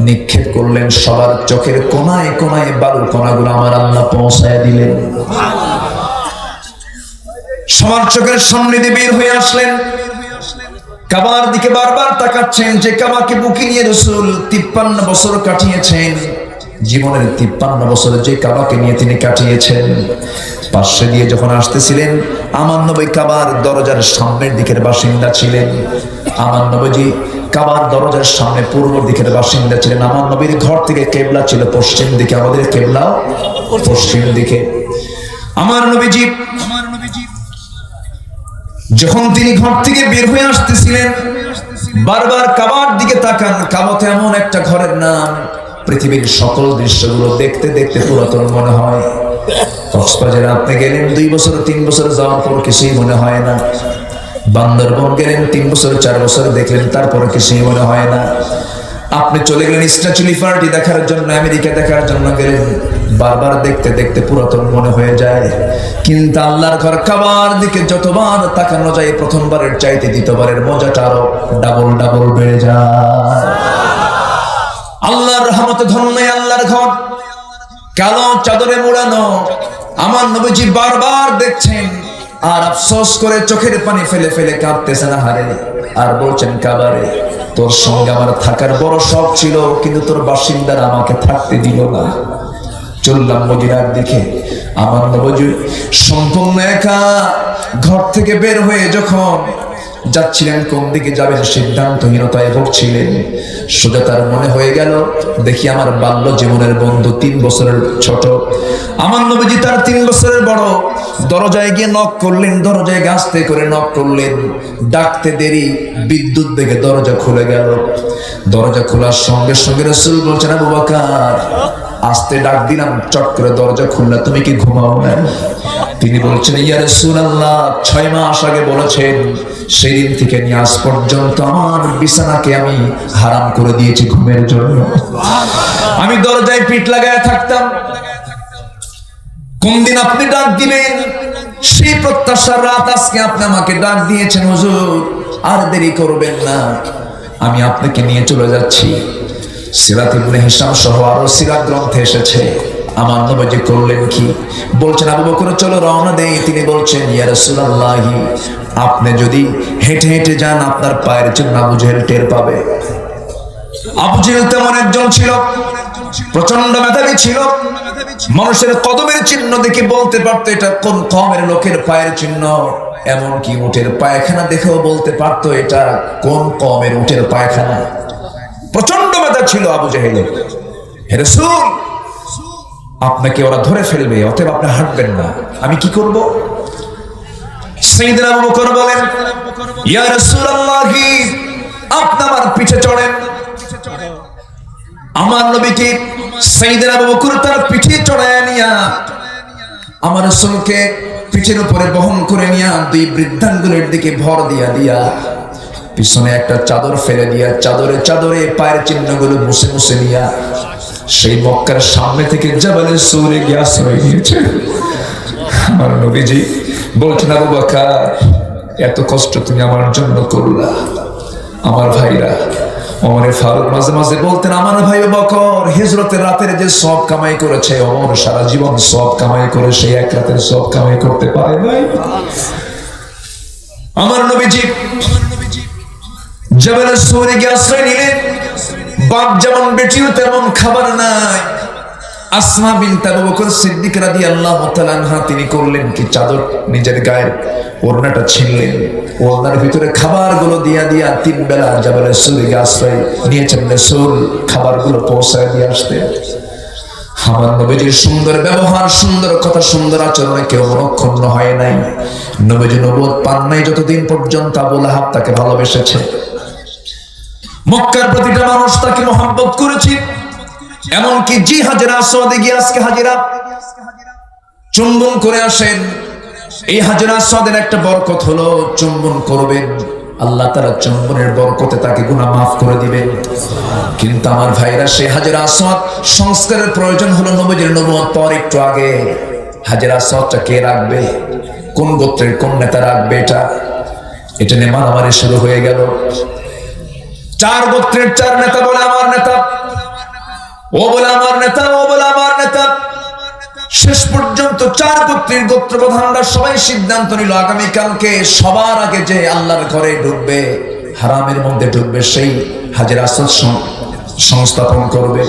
নিক্ষেপ করলেন। সবার চোখের কোনায় কোনায় বালুর কণাগুলো আমার আল্লাহ পৌঁছায় দিলেন। সবার চোখের সামনে দিয়ে বের হয়ে আসলেন, কাবার দিকে বারবার তাকাচ্ছেন, যে কাবাকে বুকে নিয়ে রাসূল 53 বছর কাটিয়েছেন। জীবনের 53 বছর যে কাবাকে নিয়ে তিনি কাটিয়েছেন। পাশে দিয়ে যখন আসতেছিলেন, আমার নবী কাবার দরজার সামনের দিকের বাসিন্দা ছিলেন। আমার নবীজি কাবার দরজার সামনে পূর্ব দিকের বাসিন্দা ছিলেন। আমার নবীর ঘর থেকে কেবলা ছিল পশ্চিম দিকে, আমাদের কেবলা পশ্চিম দিকে। আমার নবীজি যখন তিনি ঘর থেকে বের হয়ে আসতেছিলেন, বারবার কাবার দিকে তাকান। কাবাতে এমন একটা ঘরের নাম, পৃথিবীর সকল দৃশ্যগুলো দেখতে দেখতে পুরাতন মনে হয়। কক্সবাজারে আপনি গেলেন 2 বছর 3 বছর যাওয়ার পর কিছুই মনে হয় না। বান্দরবন গেলেন 3 বছর 4 বছর দেখলেন, তারপরে কিছুই মনে হয় না। আপনি চলে গেলেন স্ট্যাচু লিফার্টি দেখার জন্য, আমেরিকা দেখার জন্য গেলেন, বারবার দেখতে দেখতে পুরাতন মনে হয়ে যায়। কিন্তু আল্লাহর ঘর কাবার দিকে যতবার তাকানো যায়, প্রথমবারের চাইতে দ্বিতীয়বারের মজাটা আরো ডাবল ডাবল বেড়ে যায়। আল্লাহর রহমতে ধন্য আল্লাহর ঘর, কালো চাদরে মোড়ানো। আমার নবীজি বারবার দেখছেন, আর আফসোস করে চোখের পানি ফেলে ফেলে কাঁদতেছেন, হারে। আর বলছেন, কাবারে, তোর সঙ্গে আমার থাকার বড় শখ ছিল, কিন্তু তোর বাসিন্দারা আমাকে থাকতে দিল না। চললাম মদিনার দিকে। আমার নবী সম্পূর্ণ একা ঘর থেকে বের হয়ে যখন যাচ্ছিলেন, কোন দিকে যাবেন সিদ্ধান্তহীনতায় ভুগছিলেন। সোজা তার মনে হয়ে গেল, দেখি আমার বাল্য জীবনের বন্ধু 3 বছরের ছোট, আমার নবীজি তার 3 বছরের বড়। দরজায় গিয়ে নক করলেন, দরজায় আস্তে করে নক করলেন। ডাকতে দেরি, বিদ্যুৎ বেগে দরজা খুলে গেল। দরজা খোলার সঙ্গে সঙ্গে রাসূল বলছেন, আবু বকর। আস্তে ডাক দিলাম, চট করে দরজা খুললা, তুমি কি ঘুমাও না? তিনি বলছেন, ইয়া রাসূলুল্লাহ, 6 মাস আগে বলেছেন, সেই দিন থেকে নিয়ে আজ পর্যন্ত আমার বিছানাকে আমি হারাম করে দিয়েছি ঘুমের জন্য। আমি দরজায় পিঠ লাগায় থাকতাম, কোন দিন আপনি ডাক দিবেন, সেই প্রত্যাশার রাত আজকে আপনি আমাকে ডাক দিয়েছেন। হুজুর, আর দেরি করবেন না, আমি আপনাকে নিয়ে চলে যাচ্ছি। সিরাত ইবনে হিশাম সহ আরো সিরাত গ্রন্থে এসেছে, আমার নবীজি করলেন কি, বলছেন আবু বকর চলো রওনা দেই। তিনি বলছেন, ইয়া রাসূলুল্লাহ, আপনি যদি হেঁটে হেঁটে যান আপনার পায়ের চিহ্ন আবু জেহেল টের পাবে। আবু জেহেল তেমন একজন ছিল, প্রচন্ড মেধাবী ছিল, মানুষের কদমের চিহ্ন দেখে বলতে পারতো এটা কোন কওমের লোকের পায়ের চিহ্ন, এমনকি উটের পায়খানা দেখেও বলতে পারতো এটা কোন কওমের উটের পায়খানা। প্রচন্ড মেধা ছিল আবু জেহেলের। হে রাসূল, আপনাকে ওরা ধরে ফেলবে, অতএব আপনি হাঁটবেন না, আমি কি করব? সাইয়েদনা আবু বকর বলেন, ইয়া রাসূলুল্লাহ, আপনি আমার পিঠে চড়েন। আমার নবীকে সাইয়েদনা আবু বকর তার পিঠে চড়ায় নিয়া আমার রাসূলকে পিঠের উপরে বহন করে নিয়া দুই বৃদ্ধাঙ্গুলের দিকে ভর দিয়া দিয়া পিছনে একটা চাদর ফেলে দিয়া চাদরে চাদরে পায়ের চিহ্নগুলো মুছে মুছে নিয়া সেই মক্কার সামনে থেকে জাবালে সূরে গিয়ে আশ্রয় নিয়েছে। আমার নবীজি বলছেন, আবু বকর, এত কষ্ট তুমি আমার জন্য করলা। আমার ভাইরা ওমর ফারুক মাঝে মাঝে বলতেন, আমার ভাই আবু বকর হিজরতের রাতের যে সওয়াব কামাই করেছে, ওমর সারা জীবন সওয়াব কামাই করে সেই এক রাতের সওয়াব কামাই করতে পারে নাই। আমার নবীজি জাবালে সূরে গিয়ে আশ্রয় নিলেন। বাপ যেমন বেটিও তেমন খাবার নাই। আসমা বিনতে আবু বকর সিদ্দিক রাদিয়াল্লাহু তাআলা আনহা তিনি করলেন কি, চাদর নিজের গায়ের ওড়নাটা ছিনলেন, ওড়নার ভিতরে খাবারগুলো দিয়া দিয়া 3 বেলা জাবালে সূরে গিয়ে আশ্রয় নিয়েছেন রাসূল খাবারগুলো পৌঁছায় দিয়ে আসতে। আমার নবীজির সুন্দর ব্যবহার, সুন্দর কথা, সুন্দর আচরণে কেউ মনক্ষুণ্ণ হয় নাই। নবীজি নবুয়ত পান নাই যতদিন পর্যন্ত আবু লাহাব তাকে ভালোবেসেছে। মক্কার প্রতিটা মানুষ তাকে মহব্বত করেছে। এমনকি জি হাজেরা আসওয়াদে গিয়ে আজকে হাজেরা চুম্বন করে আসেন। এই হাজেরা আসওয়াদের একটা বরকত হলো, চুম্বন করবেন, আল্লাহ তাআলা চুম্বনের বরকতে তাকে গুনাহ মাফ করে দিবেন। কিন্তু আমার ভাইরা, সেই হাজেরা আসওয়াদ সংস্কারের প্রয়োজন হলো নবীজির নবুয়ত পাওয়ার একটু আগে। হাজেরা আসওয়াদটা কে রাখবে, কোন গোত্রের কোন নেতা রাখবে, এটা নিয়ে মারামারি শুরু হয়ে গেল। 4 গোত্রের 4 নেতা বলে আমার নেতা, ও বলে আমার নেতা, ও বলে আমার নেতা। শেষ পর্যন্ত 4 গোত্রের গোত্র প্রধানরা সবাই সিদ্ধান্ত নিল, আগামীকালকে সবার আগে যে আল্লাহর ঘরে ঢুকবে, হারামের মধ্যে ঢুকবে, সেই হাজের আসওয়াদ সংস্থাপন করবে।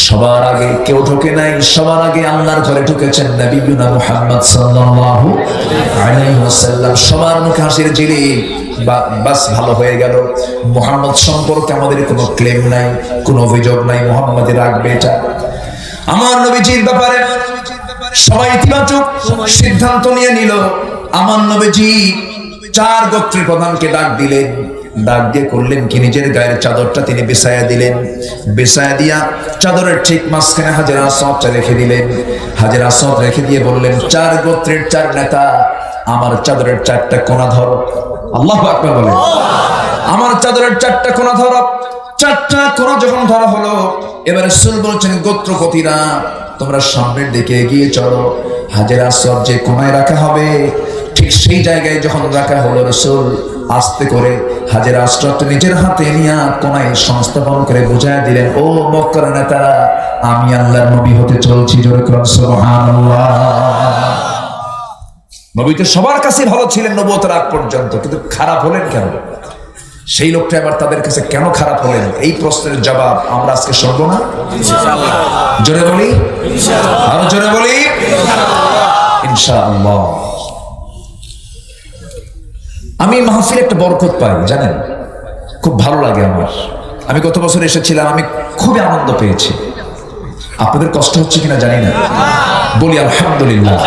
সবার আগে কেউ ঢোকে নাই, সবার আগে আল্লাহর ঘরে ঢুকেছেন নবিয়ুনা মুহাম্মদ সাল্লাল্লাহু আলাইহি ওয়াসাল্লাম। সবার মুখে হাসির ঝিলি, বাস ভালো হয়ে গেল। মুহাম্মদ সম্পর্কে আমাদের কোনো ক্লেম নাই, কোনো অভিযোগ নাই, মুহাম্মদই রাখবে এটা। আমার নবীজির ব্যাপারে সবাই ইতিবাচক সিদ্ধান্ত নিয়ে নিল। আমার নবীজি 4 গোত্রের প্রধানকে ডাক দিলেন, ডাক দিয়ে করলেন কি, নিজের গায়ের চাদরটা তিনি বিছায়া দিলেন। বিছায়া দিয়া চাদরের ঠিক মাঝখানে হাজেরা আসওয়াদটা রেখে দিলেন। হাজেরা আসওয়াদ রেখে দিয়ে বললেন, 4 গোত্রের 4 নেতা, আমার চাদরের 4টা কোণা ধরো। আল্লাহু আকবার বলেন। আমার চাদরের 4টা কোণা ধরো। 4টা কোণা যখন ধরা হলো, এবারে রাসূল বলছেন, গোত্রপতিরা তোমরা সামনের দিকে এগিয়ে চলো। হাজেরা আসওয়াদ যে কোণায় রাখা হবে ঠিক সেই জায়গায় যখন রাখা হলো, রাসূল আস্তে করে হাজেরা আসওয়াদটা নিজের হাতে নিয়ে কোণায় সংস্থাপন করে বুঝায় দিলেন, ও মক্কার নেতারা, আমি আল্লাহর নবী হতে চলছি। জোরে করুন সুবহানাল্লাহ। নবী তো সবার কাছে ভালো ছিলেন নবুয়তের আগ পর্যন্ত, কিন্তু খারাপ হলেন কেন? সেই লোকটা এবার তাদের কাছে কেন খারাপ হলেন? এই প্রশ্নের জবাব আমরা আজকে শুনব না? জোরে বলি, আরো জোরে বলি, ইনশাআল্লাহ। আমি মাহফিলে একটা বরকত পাই, জানেন, খুব ভালো লাগে আমার। আমি গত বছর এসেছিলাম, আমি খুবই আনন্দ পেয়েছি। আপনাদের কষ্ট হচ্ছে কিনা জানি না, বলি আলহামদুলিল্লাহ।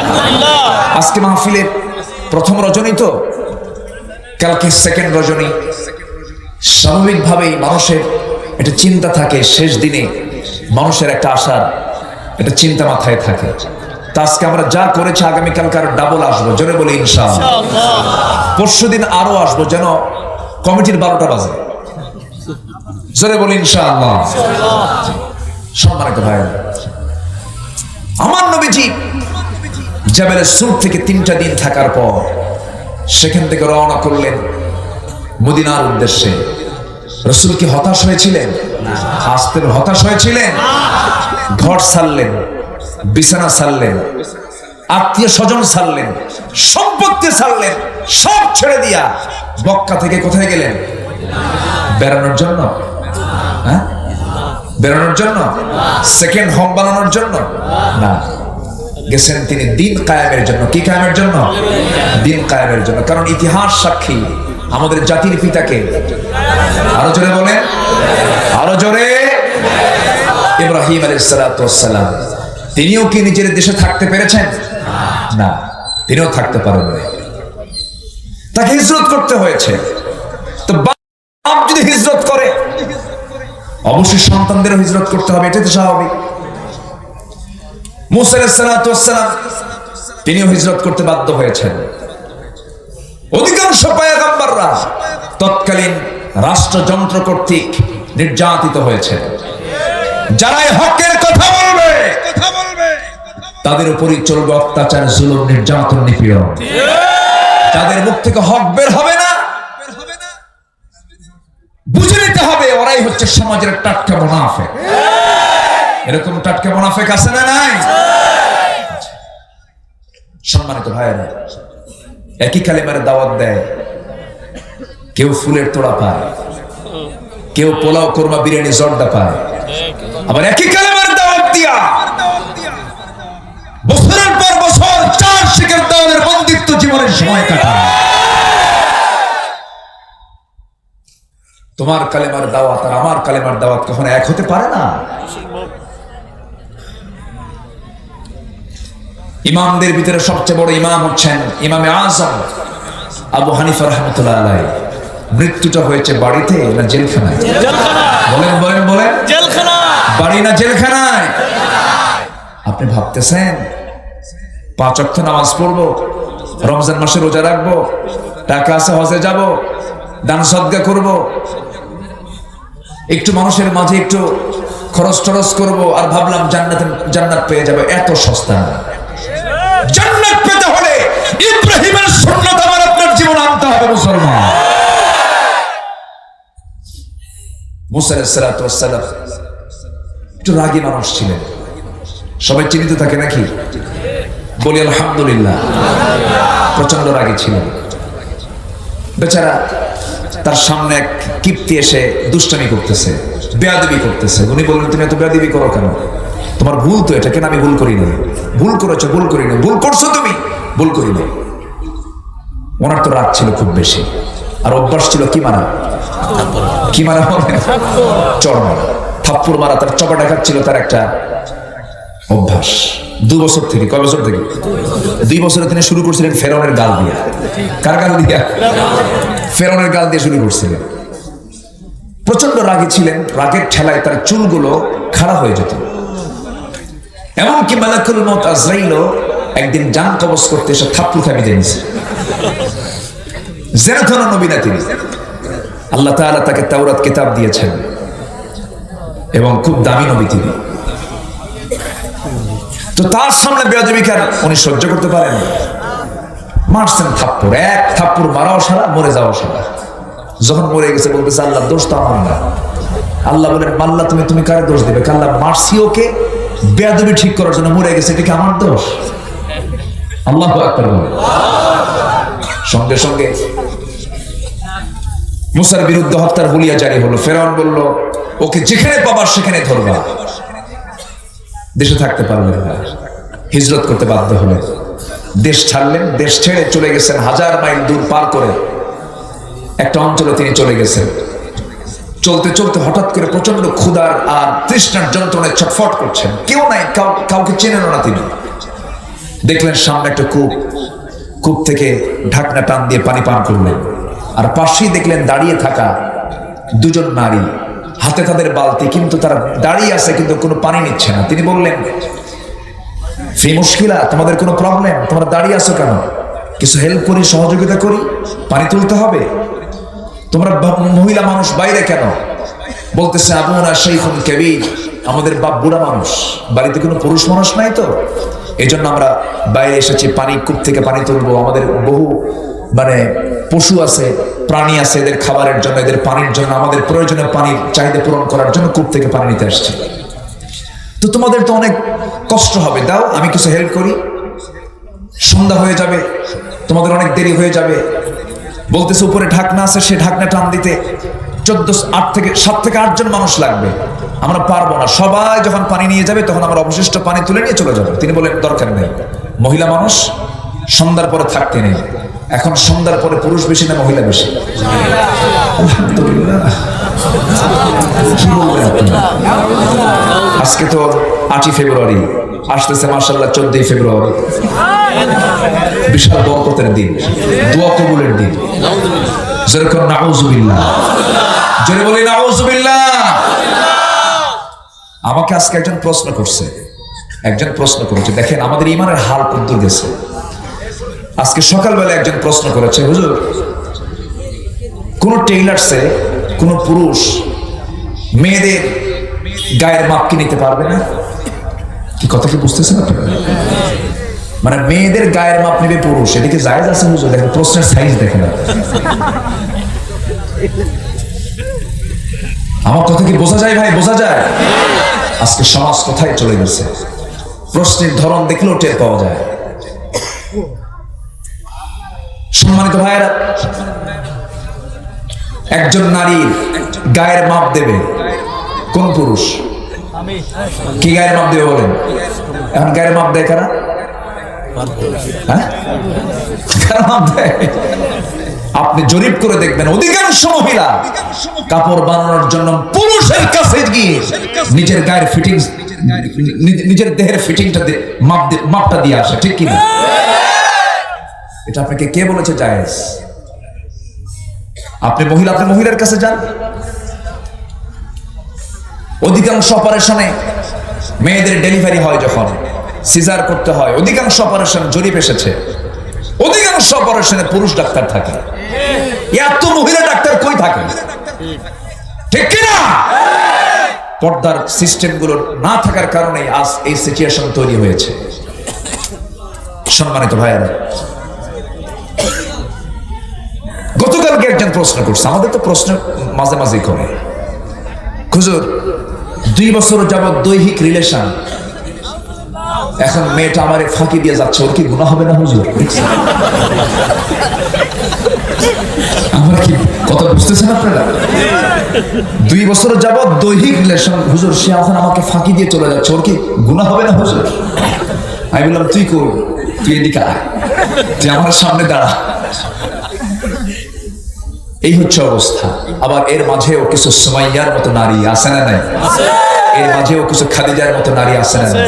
আজকে মাহফিলের প্রথম রজনী তো, কালকে সেকেন্ড রজনী। স্বাভাবিকভাবেই মানুষের একটা চিন্তা থাকে, শেষ দিনে মানুষের একটা আশার একটা চিন্তা মাথায় থাকে। তা আজকে আমরা যা করেছি আগামীকালকে আরো ডাবল আসবো, জোরে বলি ইনশাআল্লাহ। পরশুদিন আরো আসবো, যেন কমিটির 12টা বাজে, জোরে বলি ইনশাআল্লাহ। সম্মানিত ভাই, আমার নবীজি জাবেলে সুর থেকে 3টা দিন থাকার পর সেখান থেকে রওনা করলেন মদিনার উদ্দেশ্যে। রাসূল কি হতাশ হয়েছিলেন? আসতে হতাশ হয়েছিলেন? ঘর ছাড়লেন, বিছানা ছাড়লেন, আত্মীয় স্বজন ছাড়লেন, সম্পত্তি ছাড়লেন, সব ছেড়ে দিয়া মক্কা থেকে কোথায় গেলেন? বেড়ানোর জন্য? হ্যাঁ, বেড়ানোর জন্য? সেকেন্ড হোম বানানোর জন্য না, গেছেন তিনি দিন কায়েমের জন্য। কি কায়েমের জন্য? দিন কায়েমের জন্য। কারণ ইতিহাস সাক্ষী আমাদের জাতির পিতাকে, আরো জোরে বলেন, আরো জোরে, ইব্রাহিম আলাইহিস সালাতু ওয়াস সালাম, তিনিও কি নিজের দেশে থাকতে পেরেছেন? না, তিনিও থাকতে পারেন না, তাকে হিজরত করতে হয়েছে। তো বাপ যদি হিজরত করে অবশ্যই সন্তানদেরও হিজরত করতে হবে, এটাই তো স্বাভাবিক। মুসা আলাইহিস সালাতু ওয়াস সালাম তিনিও হিজরত করতে বাধ্য হয়েছেন। অধিকাংশ পয়গম্বররা তৎকালীন রাষ্ট্রযন্ত্র কর্তৃক নির্যাতিত হয়েছে। যারা হকের কথা বলবে তাদের উপরই চলবে অত্যাচার, জুলুম, নির্যাতন, নিপীড়ন। যাদের মুখ থেকে হক বের হবে না, বুঝে নিতে হবে ওরাই হচ্ছে সমাজের টাটকা মুনাফিক। এরকম টাটকা মুনাফিক আছে না নাই? সম্মানিত ভাইয়েরা, একই কালিমার দাওয়াত দেয়, কেউ ফুলের তোড়া পায়, কেউ পোলাও, কোরমা, বিরিয়ানি, জর্দা পায়। আবার একই কালিমার দাওয়াত দিয়া বছরের পর বছর 4 শিখের দেওয়ালের বন্দিত্ব জীবনের সময় কাটায়। তোমার কালিমার দাওয়াত আর আমার কালিমার দাওয়াত কখনো এক হতে পারে না। ইমামদের ভিতরে সবচেয়ে বড় ইমাম হচ্ছেন ইমামে আযম আবু হানিফা রাহমাতুল্লাহ আলাইহি। মৃত্যুটা হয়েছে বাড়িতে না জেলখানায়? বলেন বলেন বলেন, বাড়ি না জেলখানায়? আপনি ভাবতেছেন 5 ওয়াক্ত নামাজ পড়বো, রমজান মাসে রোজা রাখবো, টাকা আছে হজে যাব, দান সদকা করব, একটু মানুষের মাঝে একটু খরচ টরচ করব, আর ভাবলাম জান্নাত পেয়ে যাবে। এত সস্তা না। জান্নাত পেতে হলে ইব্রাহিমের সুন্নাত আমার আপনার জীবনে আনতে হবে মুসলমান। মুসা আলাইহিস সালাতু ওয়াস সালাম একটু রাগী মানুষ ছিলেন। সবাই চিন্তিত থাকে নাকি? বলি আলহামদুলিল্লাহ। প্রচন্ড রাগী ছিলেন বেচারা। তার সামনে এক কিপ্তি এসে দুষ্টামি করতেছে, বেয়াদবি করতেছে। উনি বললেন, তুমি এত বেয়াদবি করো কেন? তোমার ভুল তো এটা। কেন? আমি ভুল করি না। ভুল করেছো? ভুল করি না। ভুল করছো তুমি? ভুল করি না। ওনার তো রাগ ছিল খুব বেশি, আর অভ্যাস ছিল কি মারা? কি মারা হবে? চড় মারা, থাপ্পড় মারা। তার চপা ডাকাত ছিল তার একটা অভ্যাস। 2 বছর থেকে, কয় বছর থেকে? 2 বছরে তিনি শুরু করছিলেন ফেরাউনের গাল দিয়ে। কার গাল দিয়া? ফেরাউনের গাল দিয়ে শুরু করছিলেন। প্রচন্ড রাগী ছিলেন। রাগের ঠেলায় তার চুলগুলো খাড়া হয়ে যেত। এমনকি মালাকুল মউত আজরাইলও একদিন জান কবজ করতে এসে থাপ্পড় খাবি দিয়েছে। জেনাথন নবী না তিনি। আল্লাহ তাআলা তাকে তাওরাত কিতাব দিয়েছেন এবং খুব দামি নবী তিনি। তো তার সামনে বেয়াদবি কেন উনি সহ্য করতে পারেন? মারছেন থাপ্পড়। এক থাপ্পড় মারাও সারা, মরে যাওয়া সারা। যখন মরে গেছে বলতেছে, আল্লাহ দোষ তো আমার না। আল্লাহ বলেন, মাল্লা তুমি কারে দোষ দিবে? আল্লাহ মারছি ওকে বেয়াদবি ঠিক করার জন্য, মরে গেছে, এটা কি আমার দোষ? আল্লাহু আকবার বলে। সঙ্গে সঙ্গে মুসার বিরুদ্ধে হত্যার হুলিয়া জারি হলো। ফেরাউন বলল, ওকে যেখানে পাবার সেখানে ধরবা। দেশে থাকতে পারলেন না, হিজরত করতে বাধ্য হলেন। দেশ ছাড়লেন। দেশ ছেড়ে চলে গেছেন 1000 মাইল দূর পার করে একটা অঞ্চলে তিনি চলে গেছেন। চলতে চলতে হঠাৎ করে প্রচন্ড ক্ষুধার আর তৃষ্ণার যন্ত্রণায় ছটফট করছেন। কেউ নাই, কাউকে চেনেন না তিনি। দেখলেন সামনে একটা কূপ। কূপ থেকে ঢাকনা টান দিয়ে পানি পান করলেন। আর পাশেই দেখলেন দাঁড়িয়ে থাকা 2 নারী, হাতে তাদের বালতি, কিন্তু তারা দাঁড়িয়ে আছে কিন্তু কোনো পানি নিচ্ছে না। তিনি বললেন, ফি মুশকিলা, তোমাদের কোনো প্রবলেম, তোমরা দাঁড়িয়ে আছো কেন? কিছু হেল্প করি, সহযোগিতা করি, পানি তুলতে হবে। তোমরা মহিলা মানুষ বাইরে কেন? বলতেছে আবুনা শাইখুন কাবীর, আমাদের বাপ বুড়া মানুষ, বাড়িতে কোনো পুরুষ মানুষ নাই, তো এই জন্য আমরা বাইরে এসেছি, পানি কূপ থেকে পানি তুলবো। আমাদের বহু পশু আছে, প্রাণী আছে, এদের খাবারের জন্য, এদের পানির জন্য, আমাদের প্রয়োজনীয় পানির চাহিদা পূরণ করার জন্য কূপ থেকে পানি নিতে আসছি। তো তোমাদের তো অনেক কষ্ট হবে, দাও আমি কিছু হেল্প করি। সন্ধ্যা হয়ে যাবে, তোমাদের অনেক দেরি হয়ে যাবে। বলতেছে উপরে ঢাকনা আছে, সে ঢাকনা টান দিতে 7 থেকে 8 জন মানুষ লাগবে, আমরা পারবো না। সবাই যখন পানি নিয়ে যাবে তখন আমরা অবশিষ্ট পানি তুলে নিয়ে চলে যাবো। তিনি বলেন দরকার নেই, মহিলা মানুষ সন্ধ্যার পরে থাকতে নেই। এখন সন্ধ্যার পরে পুরুষ বেশি না মহিলা বেশি? আলহামদুলিল্লাহ। কি বলবেন আপনারা? আজকে তো 8ই ফেব্রুয়ারি, আসতেছে মাশাআল্লাহ 14ই ফেব্রুয়ারি, বিশাল বরকতের দিন, দোয়া কবুলের দিন। যেরকম নাউজুবিল্লাহ, জোরে বলি নাউজুবিল্লাহ। আমাকে আজকে একজন প্রশ্ন করেছে, দেখেন আমাদের ইমানের হাল কদ্দুর গেছে। আজকে সকালবেলা একজন প্রশ্ন করেছে, হুজুর কোন টেইলার্সে কোন পুরুষ মেয়েদের গায়ের মাপ কি নিতে পারবে না? কি কথা কি বুঝতেছেন আপনারা? মেয়েদের গায়ের মাপ নেবে পুরুষ, এদিকে জায়েজ আছে হুজুর? দেখেন প্রশ্নের সাইজ দেখেন। আমার কথা কি বোঝা যায় ভাই? বোঝা যায়? আজকে সমাজ কোথায় চলে গেছে, প্রশ্নের ধরন দেখলেও টের পাওয়া যায়। সম্মানিত ভাইয়েরা, একজন নারীর গায়ের মাপ দেবে কোন পুরুষ? কি গায়ের মাপ দেবে বলেন? এখন গায়ের মাপ দেয় কারা? কারা মাপ দেয়? আপনি জরিপ করে দেখবেন, অধিকাংশ মহিলা কাপড় বানানোর জন্য পুরুষের কাছে গিয়ে নিজের গায়ের ফিটিংস, নিজের দেহের ফিটিংটা মাপটা দিয়ে আসে, ঠিক কিনা? এটা আপনাকে কে বলেছে জায়েজ? আপনি মহিলার কাছে যান। অধিকাংশ অপারেশনে মেয়েদের ডেলিভারি হয়, যখন সিজার করতে হয়, অধিকাংশ অপারেশন জরিপ এসেছে, অধিকাংশ অপারেশনে পুরুষ ডাক্তার থাকে। এত মহিলা ডাক্তার কই থাকে? ঠিক কিনা? পর্দার সিস্টেম গুলো না থাকার কারণে আজ এই সিচুয়েশন তৈরি হয়েছে। সম্মানিত ভাইয়েরা, গতকালকে একজন প্রশ্ন করছে, আমাদের তো প্রশ্ন মাঝে মাঝে করে, হুজুর 2 বছর যাবৎ দৈহিক রিলেশন, এখন মেয়েটা আমারে ফাঁকি দিয়ে যাচ্ছে, ওর কি গুনাহ হবে না হুজুর? আমরা কি কথা বুঝতেছেন আপনারা? 2 বছর যাবৎ দৈহিক রিলেশন, হুজুর সে এখন আমাকে ফাঁকি দিয়ে চলে যাচ্ছে, ওর কি গুনাহ হবে না হুজুর? আমি বললাম তুই এদিকে আয়, তুই আমার সামনে দাঁড়া। এই হচ্ছে অবস্থা। আবার এর মাঝেও কিছু সুমাইয়ার মতো নারী আছে না নাই? এর মাঝেও কিছু খাদিজার মতো নারী আছে না নাই?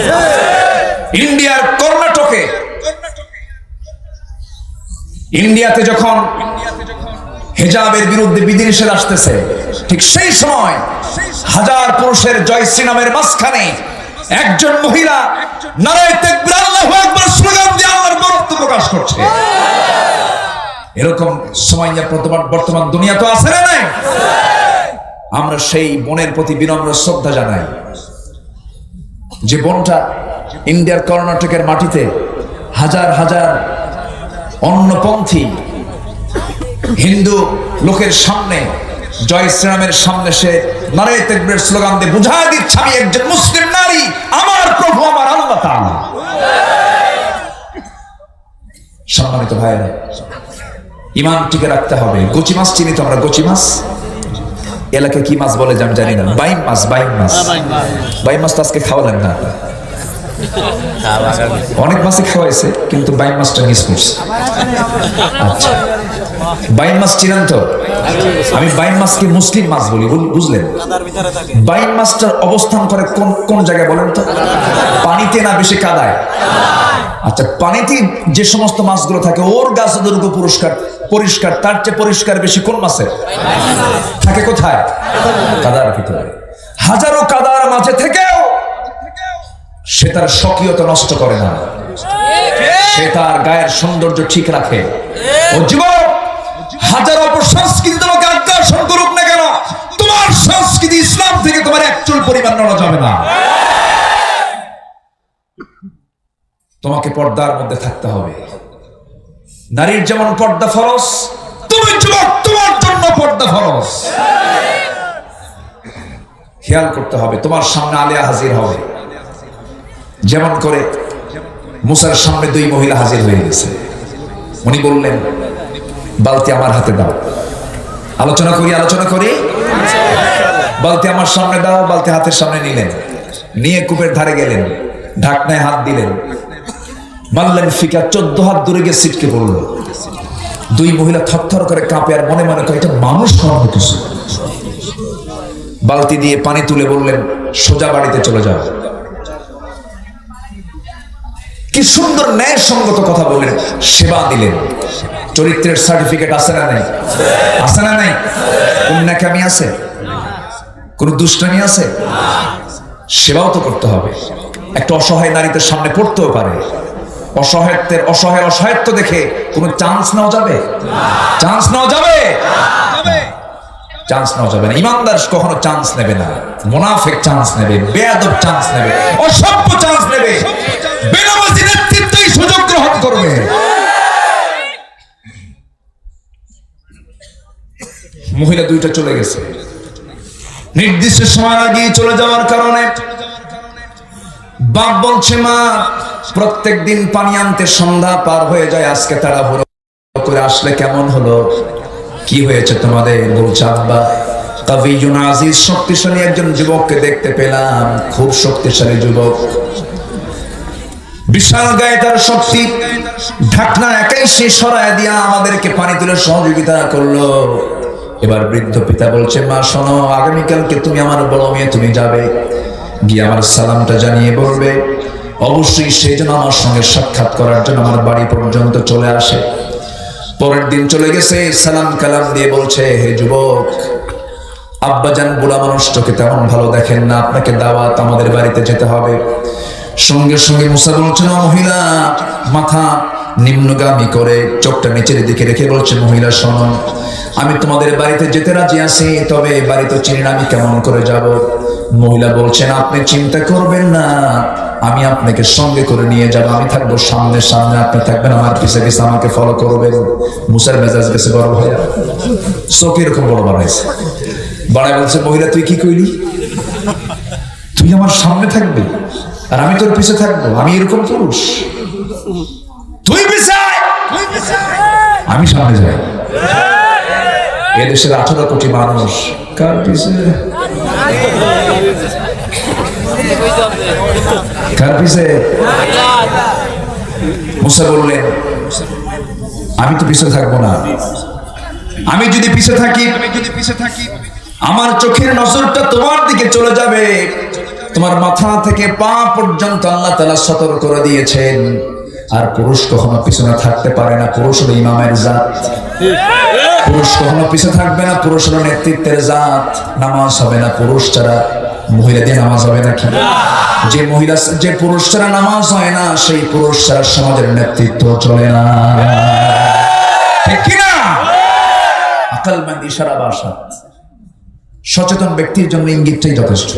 ইন্ডিয়ার কর্ণাটকে, ইন্ডিয়াতে যখন হিজাবের বিরুদ্ধে বিধিনিষেধ আসতেছে, ঠিক সেই সময় হাজার পুরুষের জয় শ্রীরামের মাঝখানে একজন মহিলা নারায়ে তাকবীর আল্লাহু আকবার স্লোগান দিয়ে আল্লাহর বরত্ব প্রকাশ করছে। এরকম সময় বর্তমান দুনিয়া তো আছে না নাই? আমরা সেই বোনের প্রতি বিনম্র শ্রদ্ধা জানাই, যে বোনটা ইন্ডিয়ার কর্ণাটকের মাটিতে হাজার হাজার অন্যপন্থী হিন্দু লোকের সামনে, জয় শ্রীরামের সামনে সে নারায়ে তাকবীরের স্লোগান দিয়ে বুঝায় দিচ্ছে, আমি একজন মুসলিম নারী, আমার প্রভু আমার আল্লাহ তাআলা। সম্মানিত ভাইয়েরা, ইমান টিকে রাখতে হবে। গোচি মাছ চিনি তো আমরা? গোচি মাছ এলাকায় কি মাছ বলে আমি জানি না। বাইম মাছ তো আজকে খাওয়ালেন না। অনেক মাছই খাওয়াইছে, কিন্তু বাইম মাছটা মিস করছে। আচ্ছা, বাইম মাছ চিনেন তো? আমি বাইম মাছকে মুসলিম মাছ বলি, বুঝলেন? বাইম মাছটার অবস্থান করে কোন জায়গায় বলেন তো? পানিতে না বেশি কাদায়? আচ্ছা, পানিতে যে সমস্ত মাছগুলো থাকে ওর গাছ দৈর্ঘ্য পরিষ্কার, তার চেয়ে পরিষ্কার বেশি কোন মাছের থাকে? কোথায়? কাদার ভিতরে। হাজারো কাদার মাঝে থেকেও সে তার স্বকীয়তা নষ্ট করে না, সে তার গায়ের সৌন্দর্য ঠিক রাখে। ও যুবক, হাজার অপসংস্কৃতি তোমাকে আকর্ষণ করুক না কেন, তোমার সংস্কৃতি ইসলাম থেকে তোমার এক চুল পরিমাণ নড়া যাবে না। তোমাকে পর্দার মধ্যে থাকতে হবে। নারীর যেমন পর্দা ফরজ, তুমি যুবক তোমার জন্য পর্দা ফরজ। খেয়াল করতে হবে, তোমার সামনে আলিয়া হাজির হবে। যেমন করে মুসার সামনে দুই মহিলা হাজির হয়ে গেছে। উনি বললেন, বালতি আমার হাতে দাও। আলোচনা করি বালতি আমার সামনে দাও। বালতি হাতের সামনে নিলেন, নিয়ে কূপের ধারে গেলেন, ঢাকনায় হাত দিলেন, মারলেন ফিকা। 14 হাত দূরে গিয়ে ছিটকে পড়ল। দুই মহিলা থরথর করে কাঁপে আর মনে মনে করে এটা মানুষ খাওয়ানো কিছু। বালতি দিয়ে পানি তুলে বললেন, সোজা বাড়িতে চলে যাও। কি সুন্দর ন্যায় সঙ্গত কথা বললেন, সেবা দিলেন। চরিত্রের সার্টিফিকেট আছে না নাই? আছে না নাই? কোন ন্যাকামি আছে? কোন দুষ্টামি আছে? সেবাও তো করতে হবে। একটা অসহায় নারীদের সামনে পড়তেও পারে। অসহায়ের অসহায়ত্ব দেখে কোন চান্স নেওয়া যাবে? চান্স নেওয়া যাবে না। ইমানদার কখনো চান্স নেবে না। মুনাফিক চান্স নেবে, বেয়াদব চান্স নেবে, অসভ্য চান্স নেবে, বেনামাজি নেতৃত্বই সুযোগ গ্রহণ করবে। মহিলা দুইটা চলে গেছে। নির্দিষ্ট সময় আগে চলে যাওয়ার কারণে বাপ বলছে, মা প্রত্যেক দিন পানি আনতে সন্ধ্যা পার হয়ে যায়, আজকে তাড়াহুড়ো করে আসলে কেমন হলো? কি হয়েছে তোমাদের? বলছে, আব্বা তাবিয়ুন আজিজ, শক্তিশালী একজন যুবককে দেখতে পেলাম, খুব শক্তিশালী যুবক, বিশাল গায়ে তার শক্তি। ঢাকনা একাই সে সরায় দিয়া আমাদেরকে পানি তুলে সহযোগিতা করলো। এবার বৃদ্ধ পিতা বলছে, মা শোনো, আগামীকালকে তুমি আমার বড় মেয়ে, তুমি যাবে, গিয়ে আমার সালামটা জানিয়ে বলবে অবশ্যই সেই জন্য আমার সঙ্গে সাক্ষাৎ করার জন্য আমার বাড়ি পর্যন্ত চলে আসে। পরের দিন চলে গেছে, সালাম কালাম দিয়ে বলছে, হে যুবক, আব্বাজান বুড়া মানুষটাকে তেমন ভালো দেখেন না, আপনাকে দাওয়াত আমাদের বাড়িতে যেতে হবে। সঙ্গে সঙ্গে মুসা বলছেন, মহিলা মাথা নিম্নগামী করে চোখটা নিচের দিকে রেখে বলছে, মহিলা শোনো, আমি তোমাদের বাড়িতে যেতে রাজি আছি, তবে বাড়ি তো চিনি না, আমি কেমন করে যাব? মহিলা বলছেন, আপনি চিন্তা করবেন না, আমি আপনাকে সঙ্গে করে নিয়ে যাব, আমি থাকবো সামনে, আপনি থাকবেন আমার পিছে পিছে, আমাকে ফলো করবেন। মুসার মেজাজ গেছে বড় ভাইয়া, চোখ এরকম বড় বাড়াইছে, বাড়াই বলছে, মহিলা তুই কি কইলি? তুই আমার সামনে থাকবি আর আমি তোর পিছে থাকবো? আমি এরকম পুরুষ? তুই পিছে আয়, আমি সামনে যাই। এদেশের 18 কোটি মানুষ কার পিছে? কার পিছে? মুসা বললেন, আমি তো পিছে থাকবো না। আমি যদি পিছে থাকি আমার চোখের নজরটা তোমার দিকে চলে যাবে। তোমার মাথা থেকে পা পর্যন্ত আল্লাহ তাআলা সতর্ক করে দিয়েছেন। আর পুরুষ কখনো পিছনে থাকতে পারে না, পুরুষ হলো ইমামের জাত। পুরুষ কখনো পিছে থাকবে না, পুরুষ হলো নেতৃত্বের জাত। নামাজ হবে না পুরুষ ছাড়া, মহিলা দিয়ে নামাজ হবে নাকি? যে পুরুষ ছাড়া নামাজ হয় না, সেই পুরুষ ছাড়া সমাজের নেতৃত্ব চলে না, ঠিক কিনা? আকলমন্দ ইশারা ভাষা, সচেতন ব্যক্তির জন্য ইঙ্গিতটাই যথেষ্ট।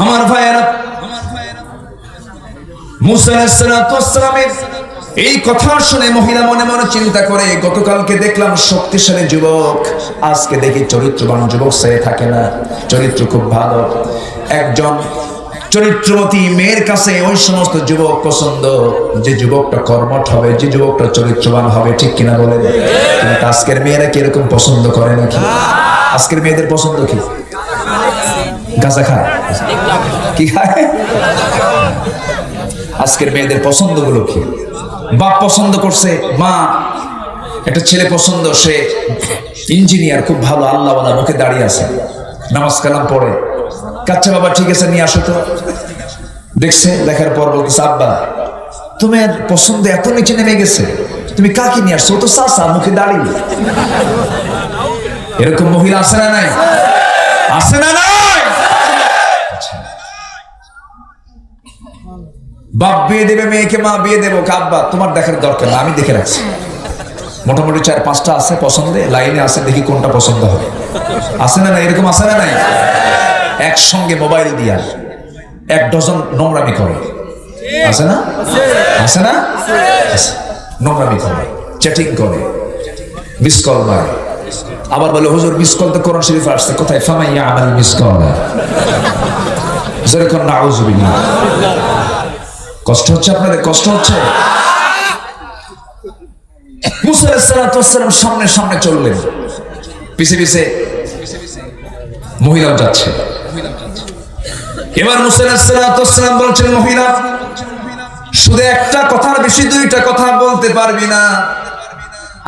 আমার ভাইয়েরা, মুসা আলাইহিস সালামের এই কথা শুনে মহিলা মনে মনে চিন্তা করে, গতকালকে দেখলাম শক্তিশালী যুবক, আজকে দেখি চরিত্রবান যুবক সে থাকে না, চরিত্র খুব ভালো। একজন চরিত্রবতী মেয়ের কাছে ওই সমস্ত যুবক পছন্দ, যে যুবকটা কর্মঠ হবে, যে যুবকটা চরিত্রবান হবে, ঠিক কিনা বলেন? কিন্তু আজকের মেয়েরা কি এরকম পছন্দ করে নাকি? আজকের মেয়েদের পছন্দ কি? গাঁজা খায়? কি খায়? আজকের মেয়েদের পছন্দ গুলো কি? বাপ পছন্দ করছে, মা একটা ছেলে পছন্দ, সে ইঞ্জিনিয়ার, খুব ভালো, আল্লাহওয়ালা, মুখে দাঁড়িয়ে আছে, নামাজ কালাম পড়ে। কাচ্চা বাবা ঠিক আছে, নিয়ে আসো তো। দেখছে, দেখার পর বলতেছে, আব্বা তোমার পছন্দ এত নিচে নেমে গেছে, তুমি কাকে নিয়ে আসছো? ও তো চাচা, মুখে দাঁড়িয়ে। এরকম মহিলা আছে না নাই? আছে না নাই? বাপ বিয়ে দেবে মেয়েকে, মা বিয়ে দেবো, আব্বা তোমার দেখার দরকার না, আমি দেখে রাখছি। মোটামুটি 4-5টা আছে পছন্দে, লাইনে আছে, দেখি কোনটা পছন্দ হবে। আছে না, এরকম আছে না নাই? একসঙ্গে মোবাইল দিয়া 1 ডজন নোংরামি করে, আছে না? আছে না? নোংরামি করে, চ্যাটিং করে, মিস কল মারে, আবার বলে হুজুর মিস কল তো কোরআন শরীফে আসছে, কোথায়? ফামাইয়া আমাল মিস কল, যেরকম নাউজুবিল্লাহ। কষ্ট হচ্ছে আপনাদের? কষ্ট হচ্ছে? মুসা আলাইহিস সালাম সামনে সামনে চললেন, পিছে পিছে মহিলাও যাচ্ছে। এবার মুসা আলাইহিস সালাম বলছেন, মহিলা শুধু একটা কথার বেশি 2টা কথা বলতে পারবি না,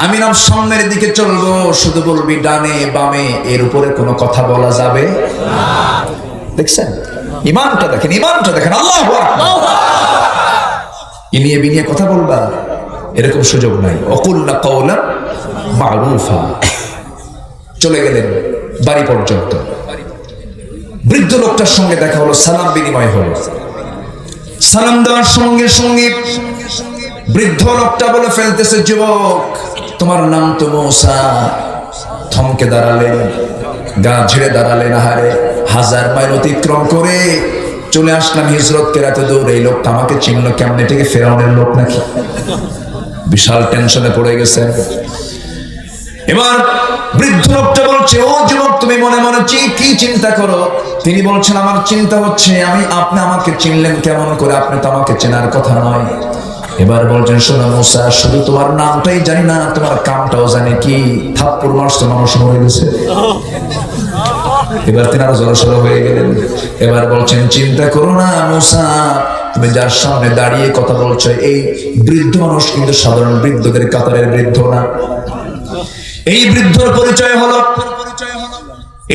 আমি নাম সামনের দিকে চলবো, শুধু বলবি ডানে বামে, এর উপরে কোনো কথা বলা যাবে না। দেখছেন ইমানটা? দেখেন ইমানটা দেখেন, আল্লাহু আকবার। ইনিয়ে বিনিয়ে কথা বলবা, এরকম সুযোগ নাই। অকুল্লা কাওলান মারুফা। চলে গেলেন বাড়ি পর্যন্ত। বৃদ্ধ লোকটার সঙ্গে দেখা হলো, সালাম বিনিময় হলো। সালাম দেওয়ার সঙ্গে সঙ্গে বৃদ্ধ লোকটা বলে ফেলতেছে, যুবক তোমার নাম তো মূসা। থমকে দাঁড়ালেন, গা ঝেড়ে দাঁড়ালেন, আহারে 1000 মাইল অতিক্রম করে চলে আসলাম হিজরত করে, এত দূর, এই লোকটা আমাকে চিনলো কেমনে? এটাকে ফেরাউনের লোক নাকি? বিশাল টেনশনে পড়ে গেছেন। এবার বৃদ্ধ লোকটা বলছে, ও যুবক তুমি মনে মনে কি চিন্তা করো? তিনি বলছেন, আমার চিন্তা হচ্ছে আপনি আমাকে চিনলেন কেমন করে? আপনি তো আমাকে চেনার কথা নয়। এবার বলছেন, শোনো মূসা, শুধু তোমার নামটাই জানি না, তোমার কামটাও জানি। কি থাপ্পড় মারছো, মানুষ মরে গেছে। এবার তিনি আরো জড়সড় হয়ে গেলেন। এবার বলছেন, চিন্তা করো না মূসা, তুমি যার সামনে দাঁড়িয়ে কথা বলছো এই বৃদ্ধ মানুষ কিন্তু সাধারণ বৃদ্ধদের কাতারের বৃদ্ধ না। এই বৃদ্ধর পরিচয় হলো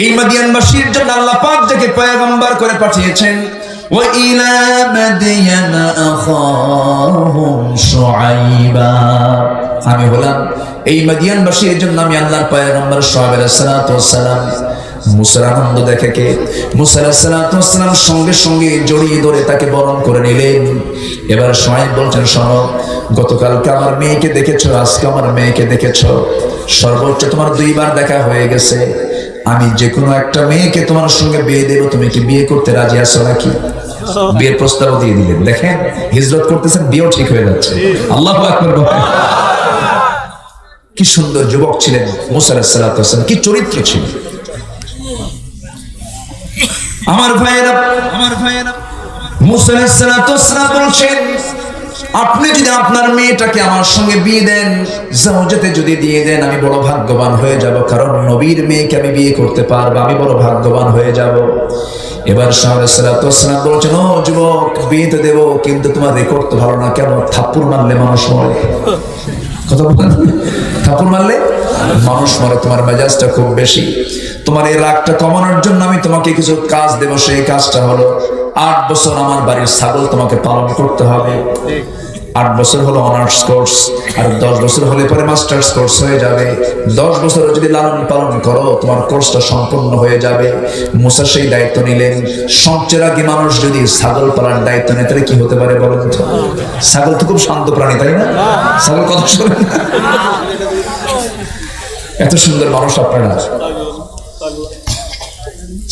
এই মাদিয়ানবাসীর জন্য আল্লাহ পাক যাকে পয়গম্বর করে পাঠিয়েছেন। ওয়া ইলা মাদিয়ানা আখাহুম শুআইবা। আমি হলাম এই মাদিয়ানবাসীর জন্য আমি আল্লাহর পয়গম্বর শুআইব আলাইহিস সালাতু ওয়াস সালাম। মুসার আনন্দ দেখে কে? মুসা আলাইহিস সালাতু ওয়াস সালাম সঙ্গে সঙ্গে জড়িয়ে ধরে তাকে বরণ করে নিলেন। এবার শুআইব বলছেন, শোনো, গতকালকে আমার মেয়েকে দেখেছো, আজকে আমার মেয়েকে দেখেছো, সর্বোচ্চ তোমার 2 বার দেখা হয়ে গেছে। আমি যে কোনো একটা মেয়েকে তোমার সঙ্গে বিয়ে দেব, তুমি কি বিয়ে করতে রাজি আছো নাকি? বিয়ের প্রস্তাব দিয়ে দিলেন। দেখেন হিজরত করতেছেন, বিয়েও ঠিক হয়ে যাচ্ছে। আল্লাহু আকবার। কি সুন্দর যুবক ছিলেন মুসা আলাইহিস সালাম, কি চরিত্র ছিল। আমার ভাইয়েরা মুসা আলাইহিস সালাম বলছেন, আপনি যদি আপনার মেয়েটাকে আমার সঙ্গে বিয়ে দেন, জাওজাতে যদি দিয়ে দেন, আমি বড় ভাগ্যবান হয়ে যাব, কারণ নবীর মেয়েকে আমি বিয়ে করতে পারবো, আমি বড় ভাগ্যবান হয়ে যাব। এবার সালাম বলছেন, ও যুবক, বিয়ে তো দেবো, কিন্তু তোমার রেকর্ড তো ভালো না। কেন? থাপ্পড় মারলে মানুষ মরে। কথা বলেন, থাপ্পড় মারলে মানুষ মরে। তোমার মেজাজটা খুব বেশি। তোমার এই রাগটা কমানোর জন্য আমি তোমাকে কিছু কাজ দেব। সেই কাজটা হলো 8 বছর আমার বাড়ির ছাগল তোমাকে পালন করতে হবে। 8 বছর হলো অনার্স কোর্স, আর 10 বছর হলে পরে মাস্টার্স কোর্স হয়ে যাবে। 10 বছর যদি লালন পালন করো, তোমার কোর্সটা সম্পূর্ণ হয়ে যাবে। মুসা সেই দায়িত্ব নিলেন। সবচেয়ে আগে মানুষ যদি ছাগল পালার দায়িত্ব নেয়, তাহলে কি হতে পারে বলেন তো? ছাগল তো খুব শান্ত প্রাণী, তাই না? ছাগল কথা শোনে না। এত সুন্দর মানুষ আপনারা।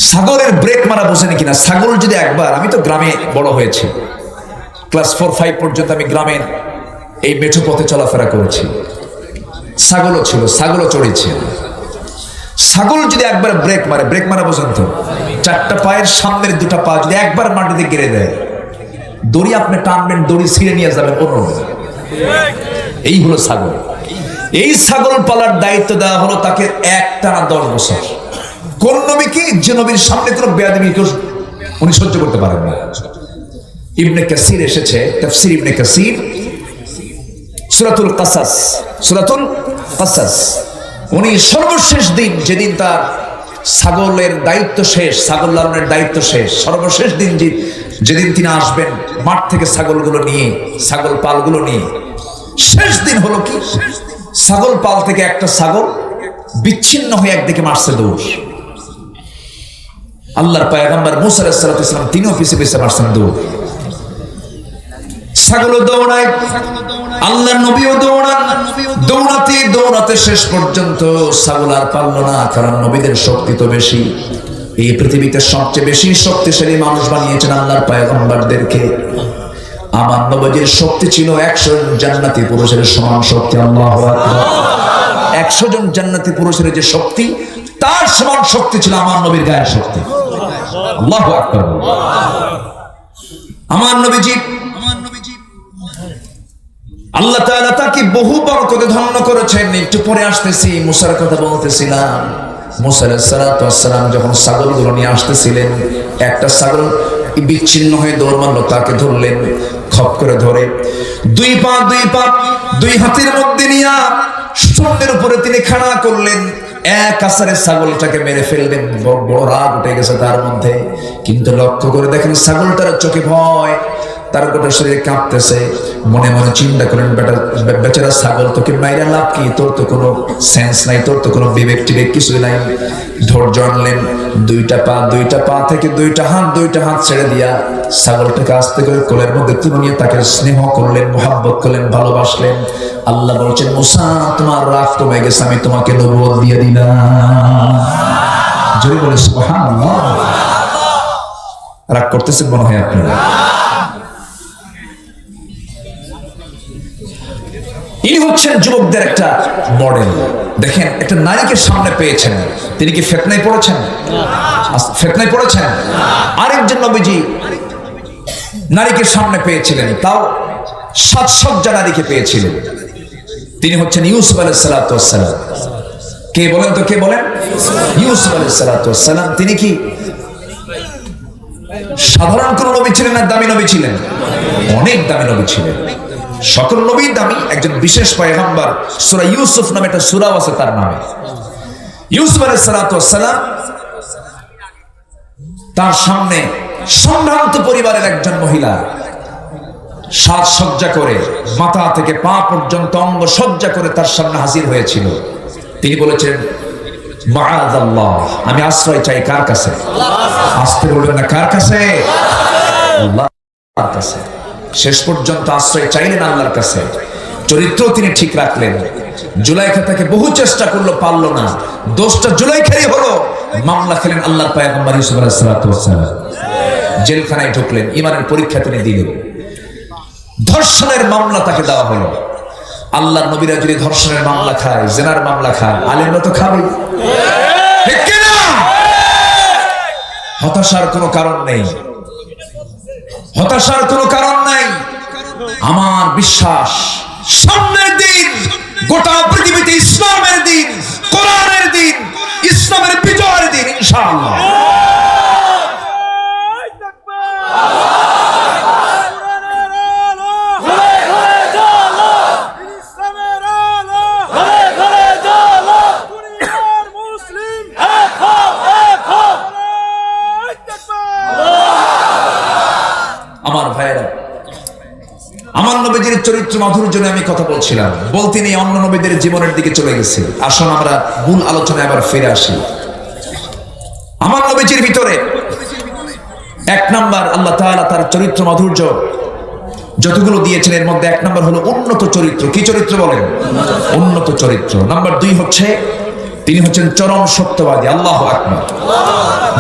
ছাগলের ব্রেক মারা বোঝেনি কিনা? ছাগল যদি একবার, আমি তো গ্রামে বড় হয়েছি, ক্লাস 4-5 পর্যন্ত আমি গ্রামের এই মেঠো পথে চলাফেরা করেছি। ছাগলও ছিল, ছাগলও চড়েছি। ছাগল যদি একবার ব্রেক মারা বোঝেন তো? 4টা পায়ের সামনের 2টা পা যদি একবার মাটিতে গেড়ে দেয়, দড়ি আপনি টানবেন, দড়ি ছিঁড়ে নিয়ে যাবেন অন্য। এই হলো ছাগল। এই ছাগল পালার দায়িত্ব দেওয়া হলো তাকে একটানা 10 বছর। কোন নবীকে? যে নবীর সামনে কোনো বেয়াদবি উনি সহ্য করতে পারেন না। ইবনে কাসির এসেছে, তাফসীর ইবনে কাসির, সূরাতুল কাসাস। উনি সর্বশেষ দিন, যেদিন তার ছাগলের দায়িত্ব শেষ, ছাগল লালনের দায়িত্ব শেষ, সর্বশেষ দিন যেদিন তিনি আসবেন মাঠ থেকে ছাগলগুলো নিয়ে, ছাগল পালগুলো নিয়ে, শেষ দিন হলো কি, ছাগল পাল থেকে একটা ছাগল বিচ্ছিন্ন হয়ে একদিকে মারছে দৌড়। আল্লাহর পয়গম্বর মুসা আলাইহিস সালাম তিনিও পিছে পিছে মারছেন দৌড়। ছাগলও দৌড়ায়, আল্লাহর নবীও দৌড়ান। দৌড়াতে দৌড়াতে শেষ পর্যন্ত ছাগল আর পারল না, কারণ নবীদের শক্তি তো বেশি। এই পৃথিবীতে সবচেয়ে বেশি শক্তিশালী মানুষ বানিয়েছেন আল্লাহর পয়গম্বরদেরকে। আমার নবীর শক্তি ছিল 100 জান্নাতি পুরুষের সমান শক্তি। আল্লাহু আকবার। 100 জন জান্নাতি পুরুষের যে শক্তি, তার সমান শক্তি ছিল আমার নবীর গায়ের শক্তি। আল্লাহু আকবার। আমার নবীজি আল্লাহ তাআলা তাকে বহু বরকতে ধন্য করেছেন। একটু পরে আসতেছি, মুসার কথা বলতেছিলাম। মুসা আলাইহিস সালাতু ওয়াস সালাম যখন ছাগলগুলো নিয়ে আসতেছিলেন, একটা ছাগল বিচ্ছিন্ন হয়ে দৌড় মারলো, তাকে ধরলেন, খপ করে ধরে দুই হাতের মধ্যে নিয়ে শূন্যের উপরে তিনি খাড়া করলেন। এক আছাড়ে ছাগলটাকে মেরে ফেললেন। বড় রাগ উঠে গেছে তার মধ্যে, কিন্তু লক্ষ্য করে দেখেন ছাগলটার চোখে ভয়, তার গোটা শরীরে কাঁপতেছে। মনে মনে চিন্তা করেন, বেচারা ছাগল, তোকে মাইরা লাভ কি? তোর তো কোনো সেন্স নাই, তোর তো কোনো বিবেক টিবেক কিছুই নাই। ধৈর্য আনলেন, দুইটা পা থেকে দুইটা হাত ছেড়ে দিয়া ছাগলটাকে আস্তে করে কোলের মধ্যে তুলে নিয়ে তাকে স্নেহ করলেন, মোহাব্বত করলেন, ভালোবাসলেন। আল্লাহ বলছেন, মুসা তোমার রাগ কমে গেছে, আমি তোমাকে নবুয়ত দিয়ে দিলাম। জোরে বলে সুবহানাল্লাহ। রাগ করতেছেন মনে হয় আপনারা। ইনি হচ্ছেন যুবকদের একটা মডেল। দেখেন, একটা নারীকে সামনে পেয়েছেন, তিনি কি ফিতনায় পড়েছেন? ফিতনায় পড়েছেন? আরেকজন নবীজি নারীকে সামনে পেয়েছিলেন, তাও সাজসজ্জা নারীকে পেয়েছিলেন। তিনি হচ্ছেন ইউসুফ আলাইহিস সালাতু ওয়াস সালাম। কে বলেন তো, কে বলেন? ইউসুফ আলাইহিস সালাতু ওয়াস সালাম। তিনি কি সাধারণ কোন নবী ছিলেন না দামি নবী ছিলেন? অনেক দামি নবী ছিলেন। সকল নবী দামি, একজন বিশেষ পয়গম্বর, সূরা ইউসুফ নামে একটা সূরা আছে তার নামে। ইউসুফ আলাইহিস সালাতু ওয়াস সালাম, তার সামনে সম্ভ্রান্ত পরিবারের একজন মহিলা সাজসজ্জা করে, মাথা থেকে পা পর্যন্ত অঙ্গ সজ্জা করে তার সামনে হাজির হয়েছিল। তিনি বলেছেন, মাআযাল্লাহ, আমি আশ্রয় চাই কার কাছে? আসতে বলবেন না, কার কাছে? আল্লাহর কাছে। শেষ পর্যন্ত আশ্রয় চাইলেন আল্লাহর কাছে। চরিত্র তিনি ঠিক রাখলেন। জুলাইখা তাকে বহু চেষ্টা করলো, পারলো না। দোষটা জুলাইখারই হলো। মামলা খেলেন আল্লাহর পয়গম্বর ইউসুফ আলাইহিস সালাতু ওয়াস সালাম। জেলখানায় ঢুকলেন, ঈমানের পরীক্ষা তিনি দিলেন। ধর্ষণের মামলা তাকে দেওয়া হলো। আল্লাহর নবীরা যদি ধর্ষণের মামলা খায়, জিনার মামলা খায়, আলেমরা তো খাবে। ঠিক কি না? হতাশার কোনো কারণ নেই, হতাশার কোনো কারণ নাই। আমার বিশ্বাস, সামনের দিন গোটা পৃথিবীতে ইসলামের দিন, কোরআনের দিন, ইসলামের বিজয়ের দিন ইনশাআল্লাহ। আমার ভাইয়েরা, আমার নবীজির চরিত্র মাধুর্য নিয়ে আমি কথা বলছিলাম, বলতে নিয়ে অন্য নবীদের জীবনের দিকে চলে গেছি। আসুন আমরা মূল আলোচনায় আবার ফিরে আসি। আমার নবীজির ভিতরে এক নাম্বার, আল্লাহ তাআলা তার চরিত্র মাধুর্য যতগুলো দিয়েছেন, এর মধ্যে এক নাম্বার হলো উন্নত চরিত্র। কি চরিত্র বলেন? উন্নত চরিত্র। নাম্বার 2 হচ্ছে তিনি হচ্ছেন চরম সত্যবাদী। আল্লাহু আকবার।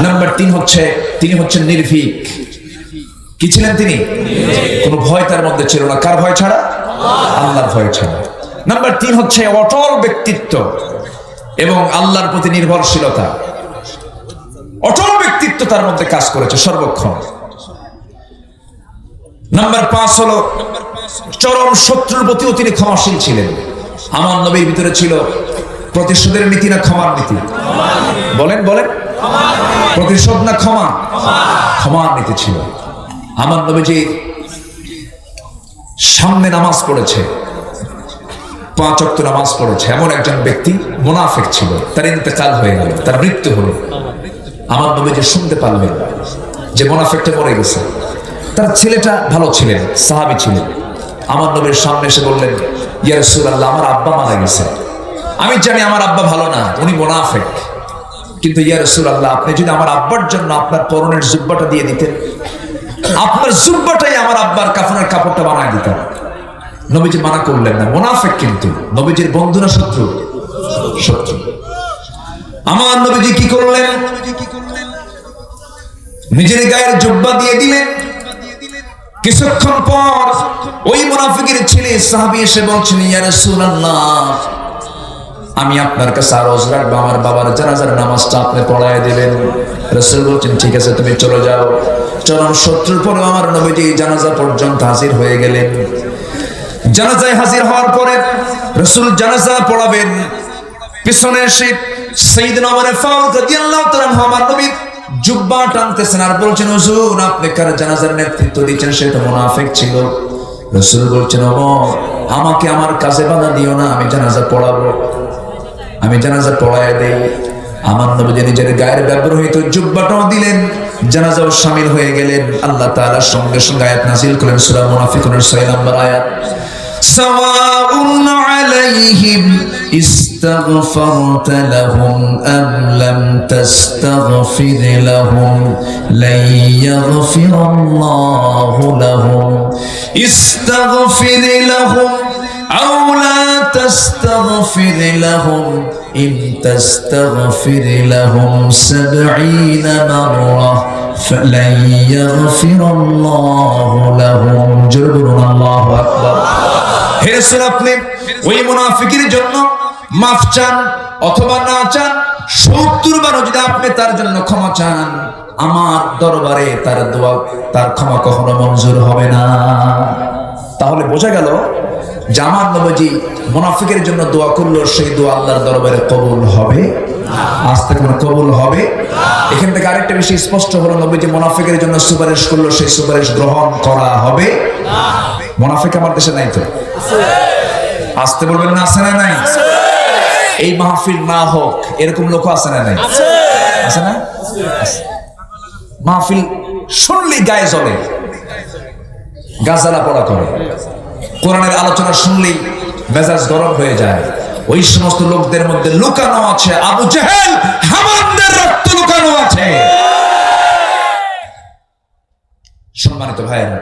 নাম্বার 3 হচ্ছে তিনি হচ্ছেন নির্ভীক। কি ছিলেন তিনি? কোনো ভয় তার মধ্যে ছিল না। কার ভয় ছাড়া? আল্লাহর ভয় ছাড়া। নাম্বার 3 হচ্ছে অটল ব্যক্তিত্ব এবং আল্লাহর প্রতি নির্ভরশীলতা। অটল ব্যক্তিত্ব তার মধ্যে কাজ করেছে সর্বক্ষণ। নাম্বার 5 হলো চরম শত্রুর প্রতিও তিনি ক্ষমাশীল ছিলেন। আমার নবীর ভিতরে ছিল প্রতিশোধের নীতি না ক্ষমার নীতি? বলেন বলেন, প্রতিশোধ না ক্ষমা? ক্ষমার নীতি ছিল। আমার নবীজি সামনে নামাজ পড়েছে, 5 ওয়াক্ত নামাজ পড়েছে এমন একজন ব্যক্তি মুনাফিক ছিল, তার ইন্তেকাল হয়ে গেল, তার মৃত্যু হলো। আমার নবীজি শুনতে পারলেন যে মুনাফিকটা মরে গেছে। তার ছেলেটা ভালো ছিলেন, সাহাবী ছিলেন। আমার নবীর সামনে এসে বললেন, ইয়া রাসূলুল্লাহ, আমার আব্বা মারা গেছে। আমি জানি আমার আব্বা ভালো না, উনি মুনাফিক, কিন্তু ইয়া রাসূলুল্লাহ, আপনি যদি আমার আব্বার জন্য আপনার পরনের জুব্বাটা দিয়ে দিতেন আপনার জুব্বাটাই আমার আব্বার কাফনের কাপড়টা বানায় দিতাম। নবীজি মানা করলেন না। মুনাফিক কিন্তু নবীজির বন্ধু না শত্রু? শত্রু। আমার নবীজি কি করলেন? নিজের গায়ের জুব্বা দিয়ে দিলেন। কিছুক্ষণ পর ওই মুনাফিকের ছেলে সাহাবী এসে বলছেন, ইয়া রাসূলুল্লাহ, আমি আপনার কাছে আরজ রাখবো, আমার বাবার জানাজার নামাজটা আপনি পড়ায় দিবেন। রাসূল বলছেন, ঠিক আছে, তুমি চলে যাও। চরম শত্রুর পরেও আমার নবীজি জানাজা পর্যন্ত হাজির হয়ে গেলেন। জানাজায় হাজির হওয়ার পরে রাসূল জানাজা পড়াবেন। পিছনে এসে সাইয়েদনা ওমর ফারুক রাদিয়াল্লাহু তাআলা আমার নবীর জুব্বা টানতেছেন আর বলছেন, হুজুর, আপনি কার জানাজার নেতৃত্ব দিচ্ছেন? সে তো মুনাফিক ছিল। রাসূল বলছেন, ওমর, আমাকে আমার কাজে বাধা দিও না, আমি জানাজা পড়াবো, আমি জানাজা পড়ায় দেই। আমার নবী নিজের গায়ের ব্যবহৃত জুব্বাটাও দিলেন, জানাজাও শামিল হয়ে গেলেন। আল্লাহ তাআলা সঙ্গে সঙ্গে আয়াত নাযিল করেন, সূরা মুনাফিকুনের 6 নম্বর আয়াত, সাওয়াউন আলাইহিম ইস্তাগফারতা লাহুম আম লাম তাস্তাগফির লাহুম লাই ইয়াগফিরাল্লাহু লাহুম ইস্তাগফির লাহুম আও লা তাস্তাগফির লাহুম ইন তাস্তাগফির লাহুম 70 মাররা ফালাই ইয়াগফিরাল্লাহু লাহুম। জোরে বলুন আল্লাহু আকবার। হে রাসূল, আপনি ওই মুনাফিকের জন্য মাফ চান অথবা না চান, 70 বার যদি আপনি তার জন্য ক্ষমা চান, আমার দরবারে তার দোয়া, তার ক্ষমা কখনো মঞ্জুর হবে না। তাহলে বোঝা গেল যে আমার নবীজি মুনাফিকের জন্য দোয়া করলো, সেই দোয়া আল্লাহর দরবারে কবুল হবে আজ থেকে কবুল হবে। এখান থেকে আরেকটা বিষয় স্পষ্ট হলো, নবীজি মুনাফিকের জন্য সুপারিশ করলো, সেই সুপারিশ গ্রহণ করা হবে না। মুনাফিক আমার দেশে নাই তো? আসতে বলবেন না, আছে না নাই? এই মাহফিল না হোক এরকম লোক আছে না নাই? আছে না? মাহফিল শুনলেই গায়ে জ্বলে, গাজালা পড়া করে, কোরআনের আলোচনা শুনলেই মেজাজ গরম হয়ে যায়। ওই সমস্ত লোকদের মধ্যে লুকানো আছে আবু জেহেল হামানদের রক্ত লুকানো আছে। সম্মানিত ভাইয়েরা,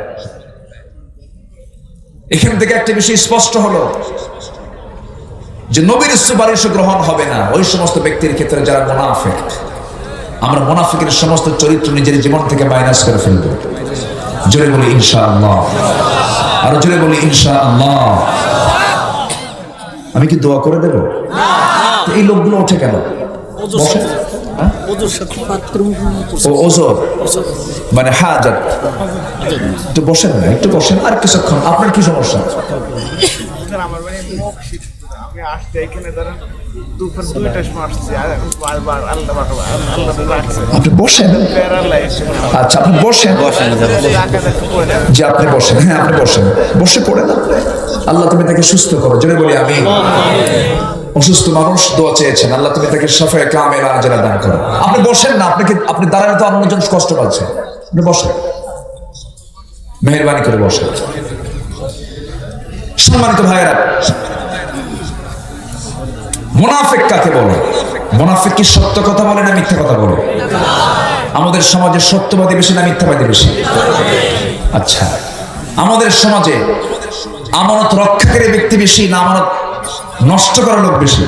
এখান থেকে একটা বিষয় স্পষ্ট হলো যে নবীর সুপারিশ গ্রহণ হবে না ওই সমস্ত ব্যক্তির ক্ষেত্রে যারা মুনাফিক। আমরা মুনাফিকের সমস্ত চরিত্র নিজের জীবন থেকে মাইনাস করে ফেলব। জোরে বলি ইনশাআল্লাহ, আর জোরে বলি ইনশাআল্লাহ। আমি কি দোয়া করে দেব? এই লোকগুলো ওঠে কেন? ওজোর মানে হাজাত, একটু বসেন না, একটু বসেন আর কিছুক্ষণ। আপনার কি সমস্যা? আপনি বসেন। আচ্ছা, আপনি বসেন। যে আপনি বসেন, হ্যাঁ আপনি বসেন, বসে পড়েন। আল্লাহ তুমি তাকে সুস্থ করো, জোরে বলি আমি। অসুস্থ মানুষ দোয়া চেয়েছেন, আল্লাহ তুমি তাকে শাফায়ে কামিলা আজরা দান করো। আপনি বসেন না, আপনি দাঁড়ালে তো অন্যজন কষ্ট পাচ্ছে। আপনি বসেন, মেহেরবানি করে বসেন। সম্মানিত ভাইয়েরা, মুনাফিক কাকে বলে? মুনাফিক কি সত্য কথা বলে না মিথ্যা কথা বলে? আমাদের সমাজে সত্যবাদী বেশি না মিথ্যাবাদী বেশি? আচ্ছা, আমাদের সমাজে আমানত রক্ষাকারী ব্যক্তি বেশি না আমানত নষ্ট করার লোক বেশি?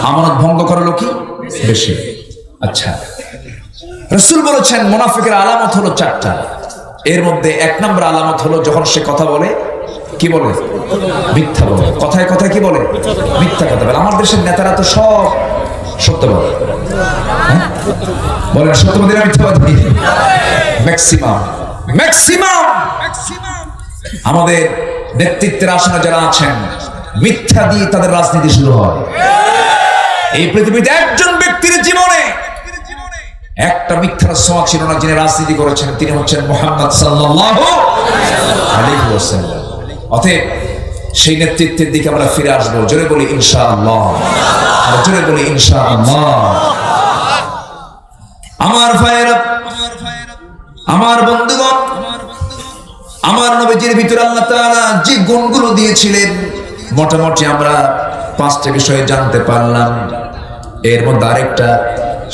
আমানত ভঙ্গ করার লোকই বেশি। আচ্ছা, রাসূল বলেছেন মুনাফিকের আলামত হলো 4টা। এর মধ্যে 1 নম্বর আলামত হলো যখন সে কথা বলে কি বলে? মিথ্যা বলে। কথায় কথায় কি বলে? মিথ্যা কথা বলে। আমার দেশের নেতারা তো সব সত্যবাদী, বলেন সত্যবাদী না মিথ্যাবাদী? ম্যাক্সিমাম আমাদের নেতৃত্বের আসনে যারা আছেন, মিথ্যা দিয়ে তাদের রাজনীতি শুরু হয়। এই পৃথিবীতে একজন ব্যক্তির জীবনে একটা মিথ্যার ছোঁয়া ছিল না যিনি রাজনীতি করেছেন, তিনি হচ্ছেন মুহাম্মদ সাল্লাল্লাহু আলাইহি ওয়াসাল্লাম। অতএব সেই নেতৃত্বের দিকে আমরা ফিরে আসবো। জোরে বলি ইনশাআল্লাহ, আর জোরে বলি ইনশাআল্লাহ। আমার ভাইয়েরা, আমার বন্ধুগণ, আমার নবীজির ভিতরে আল্লাহ তাআলা যে গুণগুলো দিয়েছিলেন মোটামুটি আমরা 5টা বিষয় জানতে পারলাম। এর মধ্যে আরেকটা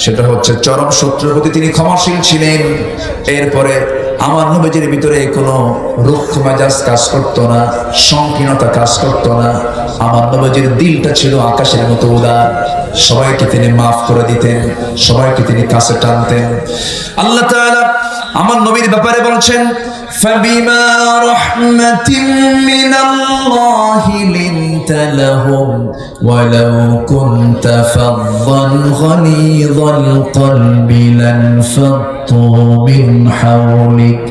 সেটা হচ্ছে চরম শত্রুর প্রতি তিনি ক্ষমাশীল ছিলেন। এরপরে আমার নবীজির ভিতরে কোনো রুক্ষ মেজাজ কাজ করতো না, সংকীর্ণতা কাজ করতো না। আমার নবীজির দিলটা ছিল আকাশের মতো উদার। সবাইকে তিনি মাফ করে দিতেন, সবাইকে তিনি কাছে টানতেন। আল্লাহ তাআলা আমার নবীর ব্যাপারে বলছেন, فبما رحمة من الله لنت لهم ولو كنت فظا غليظ القلب لانفضوا من حولك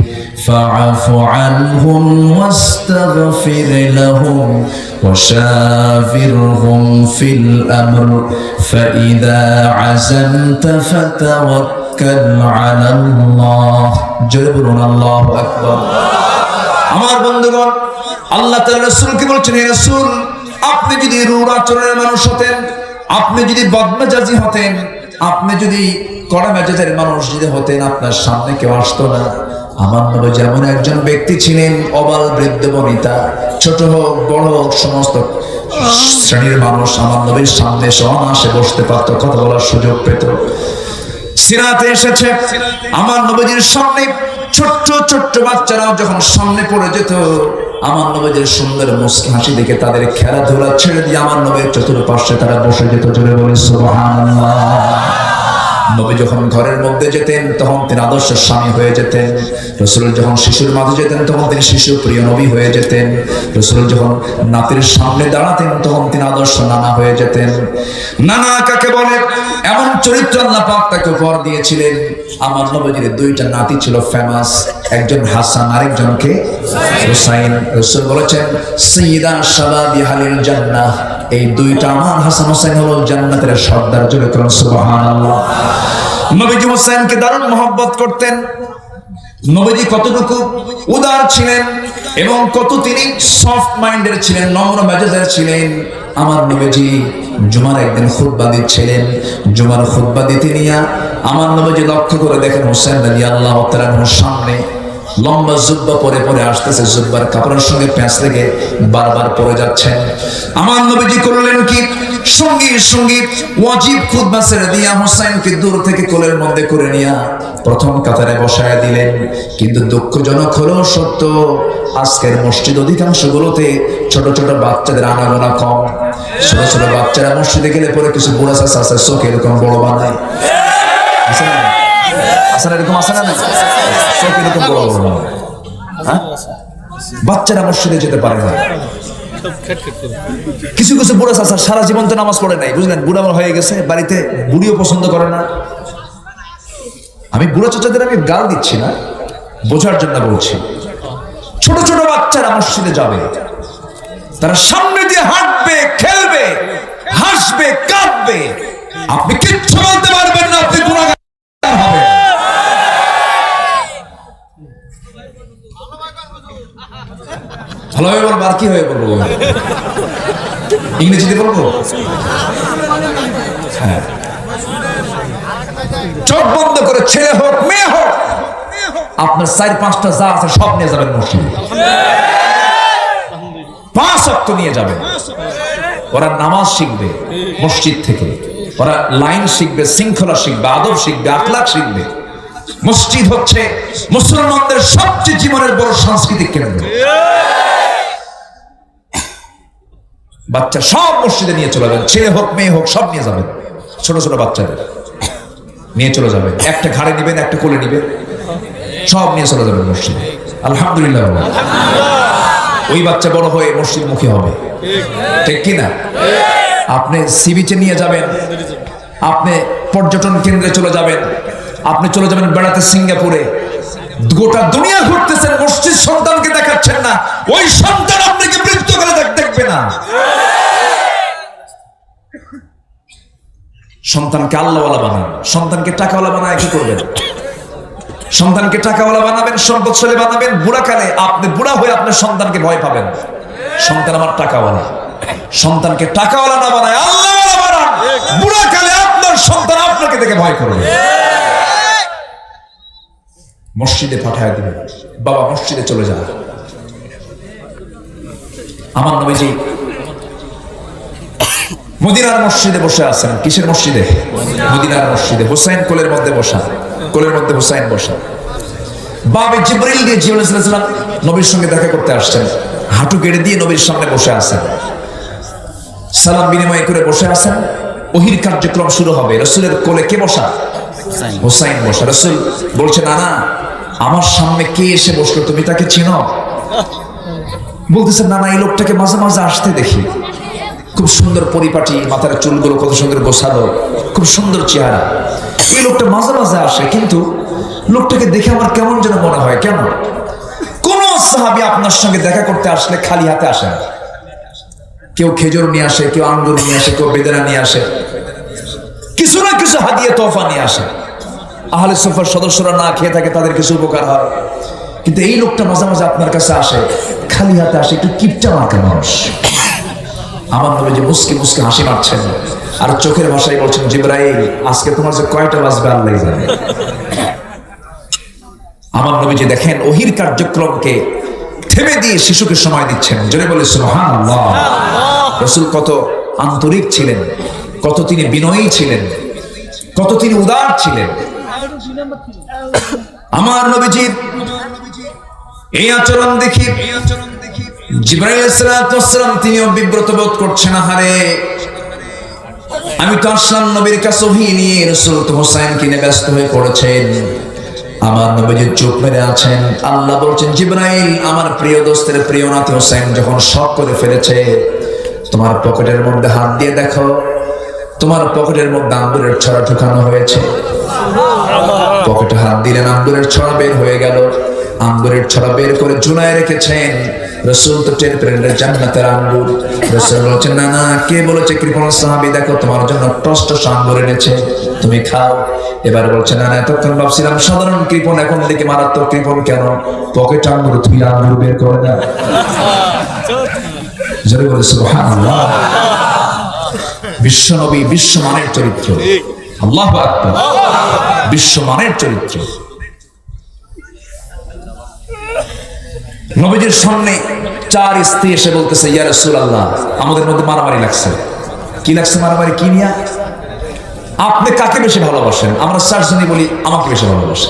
فاعف عنهم واستغفر لهم وشاورهم في الأمر فإذا عزمت فتوكل على الله جبرون الله أكبر। আমার বন্ধুগণ, আল্লাহ তাআলা রাসূলকে বলছেন, হে রাসূল, আপনি যদি রূঢ় আচরণের মানুষ হতেন, আপনি যদি বদমেজাজি হতেন, আপনি যদি কড়া মেজাজের মানুষ যদি হতেন, আপনার সামনে কেউ আসতো না। আমার নবী যেমন একজন ব্যক্তি ছিলেন, অবাল বৃদ্ধ বনিতা, ছোট হোক বড় হোক, সমস্ত শ্রেণীর মানুষ আমার নবীর সামনে অনায়াসে বসতে পারত, কথা বলার সুযোগ পেত। সিরাতে এসেছে আমার নবীর সামনে ছোট্ট ছোট্ট বাচ্চারাও যখন সামনে পড়ে যেত, আমার নবীর সুন্দর মুস্কি হাসি দেখে তাদের খেলাধুলা ছেড়ে দিয়ে আমার নবীর চতুর্পার্শ্বে তারা বসে যেত। জোরে বলি সুবহানাল্লাহ। নবী যখন ঘরের মধ্যে যেতেন তখন তিনি আদর্শ স্বামী হয়ে যেতেন। রাসূল যখন শিশুর মাঝে যেতেন তখন তিনি শিশু প্রিয় নবী হয়ে যেতেন। রাসূল যখন নাতির সামনে দাঁড়াতেন তখন তিনি আদর্শ নানা হয়ে যেতেন। নানা কাকে বলে, এমন চরিত্র আল্লাহ পাক তাকে উপহার দিয়েছিলেন। আমার নবীর দুইটা নাতি ছিল ফেমাস, একজন হাসান আরেকজনকে হুসাইন। রাসূল বলেছেন, সাইয়্যিদা শাবাবি আহলিল জান্নাহ, এই দুইটা আমার হাসান হুসাইন হলো জান্নাতের সর্দার। জোরে করুন সুবহানাল্লাহ। নবীজি হুসাইনকে দারুণ মহব্বত করতেন। নবীজি কতটুকু উদার ছিলেন এবং কত তিনি সফট মাইন্ডের ছিলেন, নম্র মেজাজের ছিলেন। আমার নবীজি জুমার একদিন খুতবা দিচ্ছিলেন। জুমার খুতবা দিতে নিয়ে আমার নবীজি লক্ষ্য করে দেখেন হুসাইন রাদিয়াল্লাহু তাআলার সামনে লম্বা জুব্বা পরে পরে আসতেছে, জুব্বার কাপড়ের সঙ্গে প্যাঁচ লেগে বারবার পড়ে যাচ্ছেন। আমার নবীজি করলেন কি, সঙ্গী সঙ্গী ওয়াজিব খুতবা ছেড়ে দিয়া হুসাইনকে দূর থেকে কোলের মধ্যে করে নিয়া প্রথম কাতারে বসায় দিলেন। কিন্তু দুঃখজনক হলেও সত্য, আজকের মসজিদ অধিকাংশগুলোতে ছোট ছোট বাচ্চাদের আনাগোনা কম। ছোট ছোট বাচ্চারা মসজিদে গেলে পরে কিছু বুড়া চাচা আছে, চোখ এরকম বড় বানায়, আছে না? আছে না? এরকম আছে না? চোখ এরকম বড় বড় বানায়। হ্যাঁ, বাচ্চারা মসজিদে যেতে পারে না। কিছু কিছু বুড়া চাচা সারা জীবন তো নামাজ পড়ে নাই, বুঝলেন, বুড়া হয়ে গেছে, বাড়িতে বুড়িও পছন্দ করে না। আমি বুড়া চাচাদের আমি গাল দিচ্ছি না, বোঝার জন্য বলছি। ছোট ছোট বাচ্চারা মসজিদে যাবে, তারা সামনে দিয়ে হাঁটবে, খেলবে, হাসবে, কাঁদবে, আপনি কিচ্ছু বলতে পারবেন না, আপনি গুনাহগার হবেন। ভালোভাবে বলবো, আর কি হয়ে বলবো, ইংরেজিতে বলবো? হ্যাঁ, চোখ বন্ধ করে ছেলে হোক মেয়ে হোক, আপনার 4-5টা যা আছে সব নিয়ে যাবেন মসজিদে, 5 ওয়াক্ত নিয়ে যাবেন। ওরা নামাজ শিখবে মসজিদ থেকে, ওরা লাইন শিখবে, শৃঙ্খলা শিখবে, আদব শিখবে, আখলাক শিখবে। মসজিদ হচ্ছে মুসলমানদের সবচেয়ে জীবনের বড় সাংস্কৃতিক কেন্দ্র। বাচ্চা সব মসজিদে নিয়ে চলে যাবেন, ছেলে হোক মেয়ে হোক সব নিয়ে যাবেন। ছোট ছোট বাচ্চাদের নিয়ে চলে যাবেন, একটা ঘাড়ে নিবেন, একটা কোলে নিবেন, সব নিয়ে চলে যাবেন মসজিদে। আলহামদুলিল্লাহ। ওই বাচ্চা বড় হয়ে মসজিদ মুখী হবে, ঠিক কিনা? আপনি সি বিচে নিয়ে যাবেন, আপনি পর্যটন কেন্দ্রে চলে যাবেন, আপনি চলে যাবেন বেড়াতে সিঙ্গাপুরে, গোটা দুনিয়া ঘুরতেছেন, মসজিদ সন্তানকে দেখাচ্ছেন না, ওই সন্তান আপনাকে বৃত্ত করে দেখবে না। সন্তানকে আল্লাহওয়ালা বানান, সন্তানকে টাকাওয়ালা বানায় কি করবেন? সন্তানকে টাকাওয়ালা বানাবেন, সম্পদশালী বানাবেন, বুড়াকালে আপনি বুড়া হয়ে আপনার সন্তানকে ভয় পাবেন। সন্তান আমার টাকাওয়ালা, সন্তানকে টাকাওয়ালা না বানায় আল্লাহওয়ালা বানান, বুড়াকালে আপনার সন্তান আপনাকে দেখে ভয় করবে। মসজিদে পাঠায় দিবেন, বাবা মসজিদে চলে যান। আমার নবীজি মদিনার মসজিদে বসে আছেন। কিসের মসজিদে? মদিনার মসজিদে। হুসাইন কোলের মধ্যে বসা, কোলের মধ্যে হুসাইন বসা। বাবে জিবরিল দিয়ে জিবরিল আলাইহিস সালাম নবীর সঙ্গে দেখা করতে আসছেন, হাঁটু গেড়ে দিয়ে নবীর সামনে বসে আছেন, সালাম বিনিময় করে বসে আছেন। ওহির কার্যক্রম শুরু হবে। রাসূলের কোলে কে বসা? হুসাইন বসা। রাসূল বলছে, না না, আমার সামনে কে এসে বসলো, তুমি তাকে চিনো? বলতেছে, না না, এই লোকটাকে মাঝে মাঝে আসতে দেখি, খুব সুন্দর পরিপাটি, মাথার চুলগুলো কত সুন্দর গোছালো, খুব সুন্দর চেহারা। এই লোকটা মাঝে মাঝে আসে, কিন্তু লোকটাকে দেখে আমার কেমন যেন মনে হয়। কেন? কোন সাহাবী আপনার সঙ্গে দেখা করতে আসলে খালি হাতে আসে না। কেউ খেজুর নিয়ে আসে, কেউ আঙ্গুর নিয়ে আসে, কেউ বেদানা নিয়ে আসে, কিছু না কিছু হাদিয়া তোহফা নিয়ে আসে। আহলে সুফার সদস্যরা না খেয়ে থাকে, তাদের কিছু উপকার হয়। কিন্তু এই লোকটা মাঝে মাঝে আপনার কাছে আসে, খালি হাতে আসে, একটু কিপটা মার্কা মানুষ। আমার নবী যে মুস্কি মুস্কি হাসি মারছেন আর চোখের ভাষায় বলছেন, জিবরাইল, আজকে তোমার যে কয়টা বাজবে আল্লাহই জানে। আমার নবী যে দেখেন ওহির কার্যক্রমকে থেমে দিয়ে শিশুকে সময় দিচ্ছেন। জোরে বলে সুবহানাল্লাহ। রাসূল কত আন্তরিক ছিলেন, কত তিনি বিনয়ী ছিলেন, কত তিনি উদার ছিলেন। আমার নবীজির এই আচরণ দেখি জিবরাইল আলাইহিস সালাম তিনিও বিব্রত বোধ করছেন। আহারে, আমি তো আসলাম নবীর কাছে ওহী নিয়ে, রাসূল তো হুসাইনকে নিয়ে ব্যস্ত হয়ে পড়েছেন। আমার নবীজি চুপ মেরে আছেন। আল্লাহ বলছেন, জিবরাইল, আমার প্রিয় দোস্তের প্রিয় নাতি হুসাইন যখন শক করে ফেলেছে, তোমার পকেটের মধ্যে হাত দিয়ে দেখো, তোমার পকেটের মধ্যে আঙ্গুরের ছড়া ঢুকানো হয়েছে। পকেটে হাত দিলেন, আঙ্গুরের ছড়া বের হয়ে গেল। আঙ্গুরের ছড়া বের করে ঝুলায় রেখেছেন। রাসূল তো টের পেলেন জান্নাতের আঙ্গুর। রাসূল বলছেন, না না, কে বলেছে? কৃপণ সাহাবী, দেখো তোমার জন্য টস টস আঙ্গুর এনেছে, তুমি খাও। এবার বলছেন, না না, এতক্ষণ ভাবছিলাম সাধারণ কৃপণ, এখন দেখি মারাত্মক কৃপণ। কেন? পকেট আঙ্গুর, তুমি আঙ্গুর বের করে না। জোরে বলে সুবহানাল্লাহ। বিশ্বনবী বিশ্বমানের চরিত্র। আল্লাহু আকবার। বিশ্বমানের চরিত্র। নবীজির সামনে 4 স্ত্রী এসে বলতেছে, ইয়া রাসূলুল্লাহ, আমাদের মধ্যে মারামারি লাগছে। কি লাগছে মারামারি? কি নিয়ে? আপনি কাকে বেশি ভালোবাসেন? আমরা 4 জনই বলি আমাকে বেশি ভালোবাসে,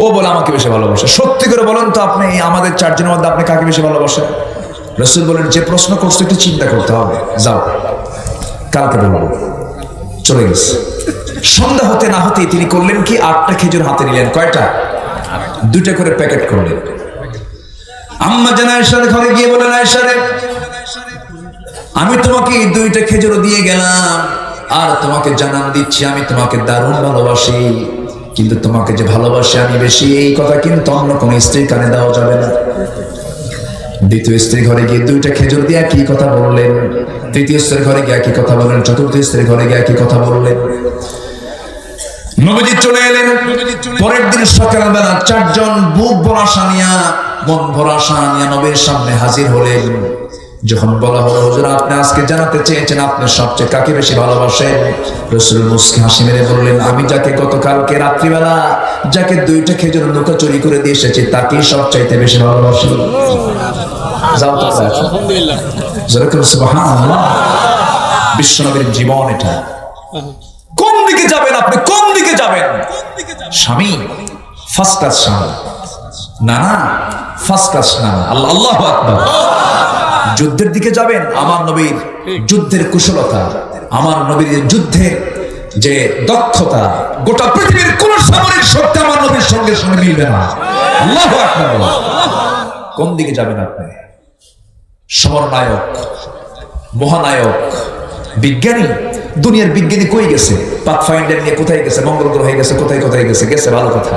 ও বলে আমাকে বেশি ভালোবাসে। সত্যি করে বলেন তো, আপনি আমাদের 4 জনের মধ্যে আপনি কাকে বেশি ভালোবাসেন? রাসূল বলেন, যে প্রশ্ন করছো একটু চিন্তা করতে হবে, যাও কালকে বলবো। চলে গেছে। সন্ধ্যা হতে না হতেই তিনি করলেন কি, 8টা খেজুর হাতে নিলেন। কয়টা? 2টা করে প্যাকেট করলেন। আম্মা জান আয়েশার ঘরে গিয়ে বলেন, আয়েশা রে, আমি তোমাকে 2টা খেজুর দিয়ে গেলাম, আর তোমাকে জানান দিচ্ছি আমি তোমাকে দারুণ ভালোবাসি, কিন্তু তোমাকে যে ভালোবাসি আমি বেশি, এই কথা কিন্তু অন্য কোন স্ত্রীর কানে দেওয়া যাবে না। দ্বিতীয় স্ত্রীর ঘরে গিয়ে 2টা খেজুর দিয়ে একই কথা বললেন। তৃতীয় স্ত্রীর ঘরে গিয়ে একই কথা বললেন। চতুর্থ স্ত্রীর ঘরে গিয়ে একই কথা বললেন। নবীজি চলে এলেন। পরের দিন সকালবেলা 4 জন বুক ভরা আশা নিয়া, মন ভরা আশা নিয়া নবীর সামনে হাজির হলেন। যখন বলা হলো, হুজুর, আপনি আজকে জানাতে চেয়েছেন আপনি সবচেয়ে কাকে বেশি ভালোবাসেন, রাসূল মুস্কি হাসি মেরে বললেন, আমি যাকে গতকালকে রাত্রিবেলা যাকে 2টা খেজুর নৌকা চুরি করে দিয়ে এসেছি, তাকেই সবচাইতে বেশি ভালোবাসি। যাও তো, আলহামদুলিল্লাহ, যারাকুল সুবহানাল্লাহ। বিশ্বনবীর জীবন এটা। কোন দিকে যাবেন আপনি? কোন দিকে যাবেন? স্বামী ফার্স্ট ক্লাস স্বামী না, ফার্স্ট ক্লাস না। আল্লাহু আকবার। যুদ্ধের দিকে যাবেন, আমার নবীর যুদ্ধের কুশলতা, আমার নবীর যুদ্ধের যে দক্ষতা, গোটা পৃথিবীর কোন সামরিক শক্তি আমার নবীর সঙ্গে সঙ্গে মিলবে না। আল্লাহু আকবার। কোন দিকে যাবেন আপনি? সমরনায়ক, মহানায়ক, বিজ্ঞানী। দুনিয়ার বিজ্ঞানী কই গেছে? পাথফাইন্ডার নিয়ে কোথায় গেছে? মঙ্গল গ্রহে গেছে, কোথায় কোথায় গেছে, গেছে ভালো কথা।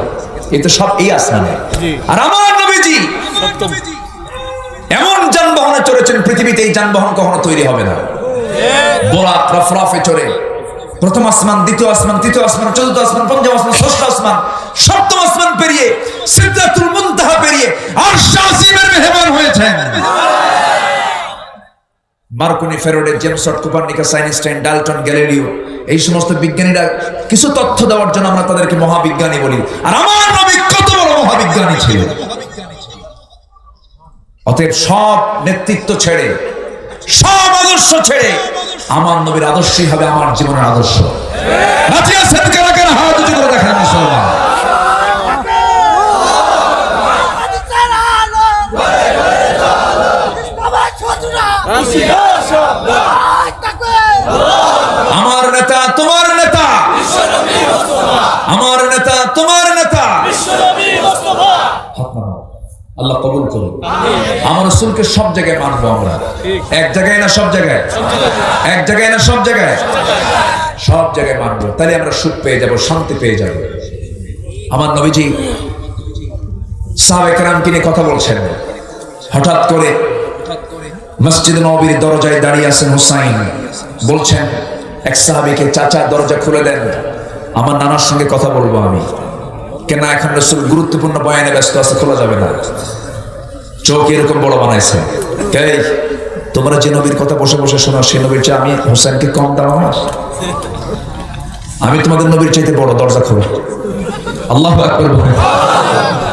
এই তো সব এই আসমানে। আর আমার নবীজি এমন যানবাহনে চড়েছেন, পৃথিবীতে এই যানবাহন কখনো তৈরি হবে না। বোরাক রফরফে চড়ে প্রথম আসমান, দ্বিতীয় আসমান, তৃতীয় আসমান, চতুর্থ আসমান, পঞ্চম আসমান, ষষ্ঠ আসমান, সপ্তম আসমান পেরিয়ে সিদরাতুল মুনতাহা পেরিয়ে আরশ আজিমের মেহমান হয়েছেন। Marconi, Faraday, James Watt, Copernicus, Einstein, Dalton, Galileo, এই সমস্ত বিজ্ঞানীরা কিছু তথ্য দেওয়ার জন্য আমরা তাদেরকে মহাবিজ্ঞানী বলি। আর আমার নবী কত বড় মহাবিজ্ঞানী ছিলেন! অতএব সব নেতৃত্ব ছেড়ে, সব আদর্শ ছেড়ে আমার নবীর আদর্শই হবে আমার জীবনের আদর্শ। রাজি আছেন কারা কারা? হাত উঁচু করে দেখেন মুসলমান। আমার নেতা তোমার নেতা, আমার নেতা তোমার নেতা। আল্লাহ কবুল করুন। আমার রাসূলকে সব জায়গায় মানবো আমরা, এক জায়গায় না সব জায়গায়, এক জায়গায় না সব জায়গায়, সব জায়গায় মানবো। তাহলে আমরা সুখ পেয়ে যাব, শান্তি পেয়ে যাব। আমার নবীজি সাহাবায়ে কেরামকে নিয়ে কথা বলছেন, হঠাৎ করে মসজিদ নববীর দরজায় দাঁড়িয়ে আছেন হুসাইন। বলছেন এক সাহাবীকে, চাচা দরজা খুলে দেন, আমার নানার সঙ্গে কথা বলবো আমি। কেন? এখন রাসূল গুরুত্বপূর্ণ বয়ানে ব্যস্ত আছে, খোলা যাবে না। চোখ এরকম বড় বানাইছে। এই তোমরা যে নবীর কথা বসে বসে শোনো, সেই নবীর চেয়ে আমি হুসাইনকে কম দাম? আমি তোমাদের নবীর চাইতে বড়, দরজা খোলো। আল্লাহু আকবার।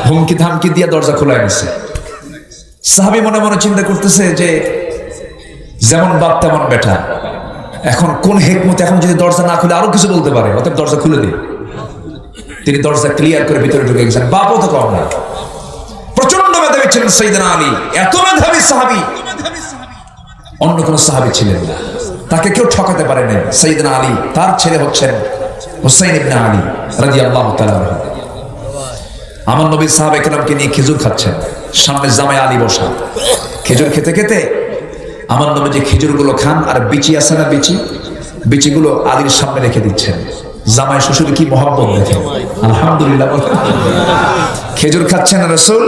হুমকি ধামকি দিয়ে দরজা খোলায় নিছে। সাহাবী মনে মনে চিন্তা করতেছে যে যেমন বাপ তেমন বেটা, এখন কোন হিকমতে এখন যদি দরজা না খুলে আরো কিছু বলতে পারে, অতএব দরজা খুলে দিই। তিনি দরজা ক্লিয়ার করে ভিতরে ঢুকে গেছেন। বাপও তো কম না, প্রচন্ড মেধাবী ছিলেন সাইয়েদনা আলী। এত মেধাবী সাহাবী অন্য কোন সাহাবী ছিলেন না, তাকে কেউ ঠকাতে পারে না। সাইয়েদনা আলী, তার ছেলে হচ্ছেন হুসাইন ইবনে আলী রাদিয়াল্লাহু তাআলা। আমার নবী সাহাবায়ে কেরামকে নিয়ে খেজুর খাচ্ছেন, সামনে জামাই আলী বসা। খেজুর খেতে খেতে আমার নবী যে খেজুরগুলো খান, আর বিচি আছে না, বিচিগুলো আলীর সামনে রেখে দিচ্ছেন। জামাই শ্বশুর কি মহব্বত দেখেন, আলহামদুলিল্লাহ। খেজুর খাচ্ছেন রাসূল,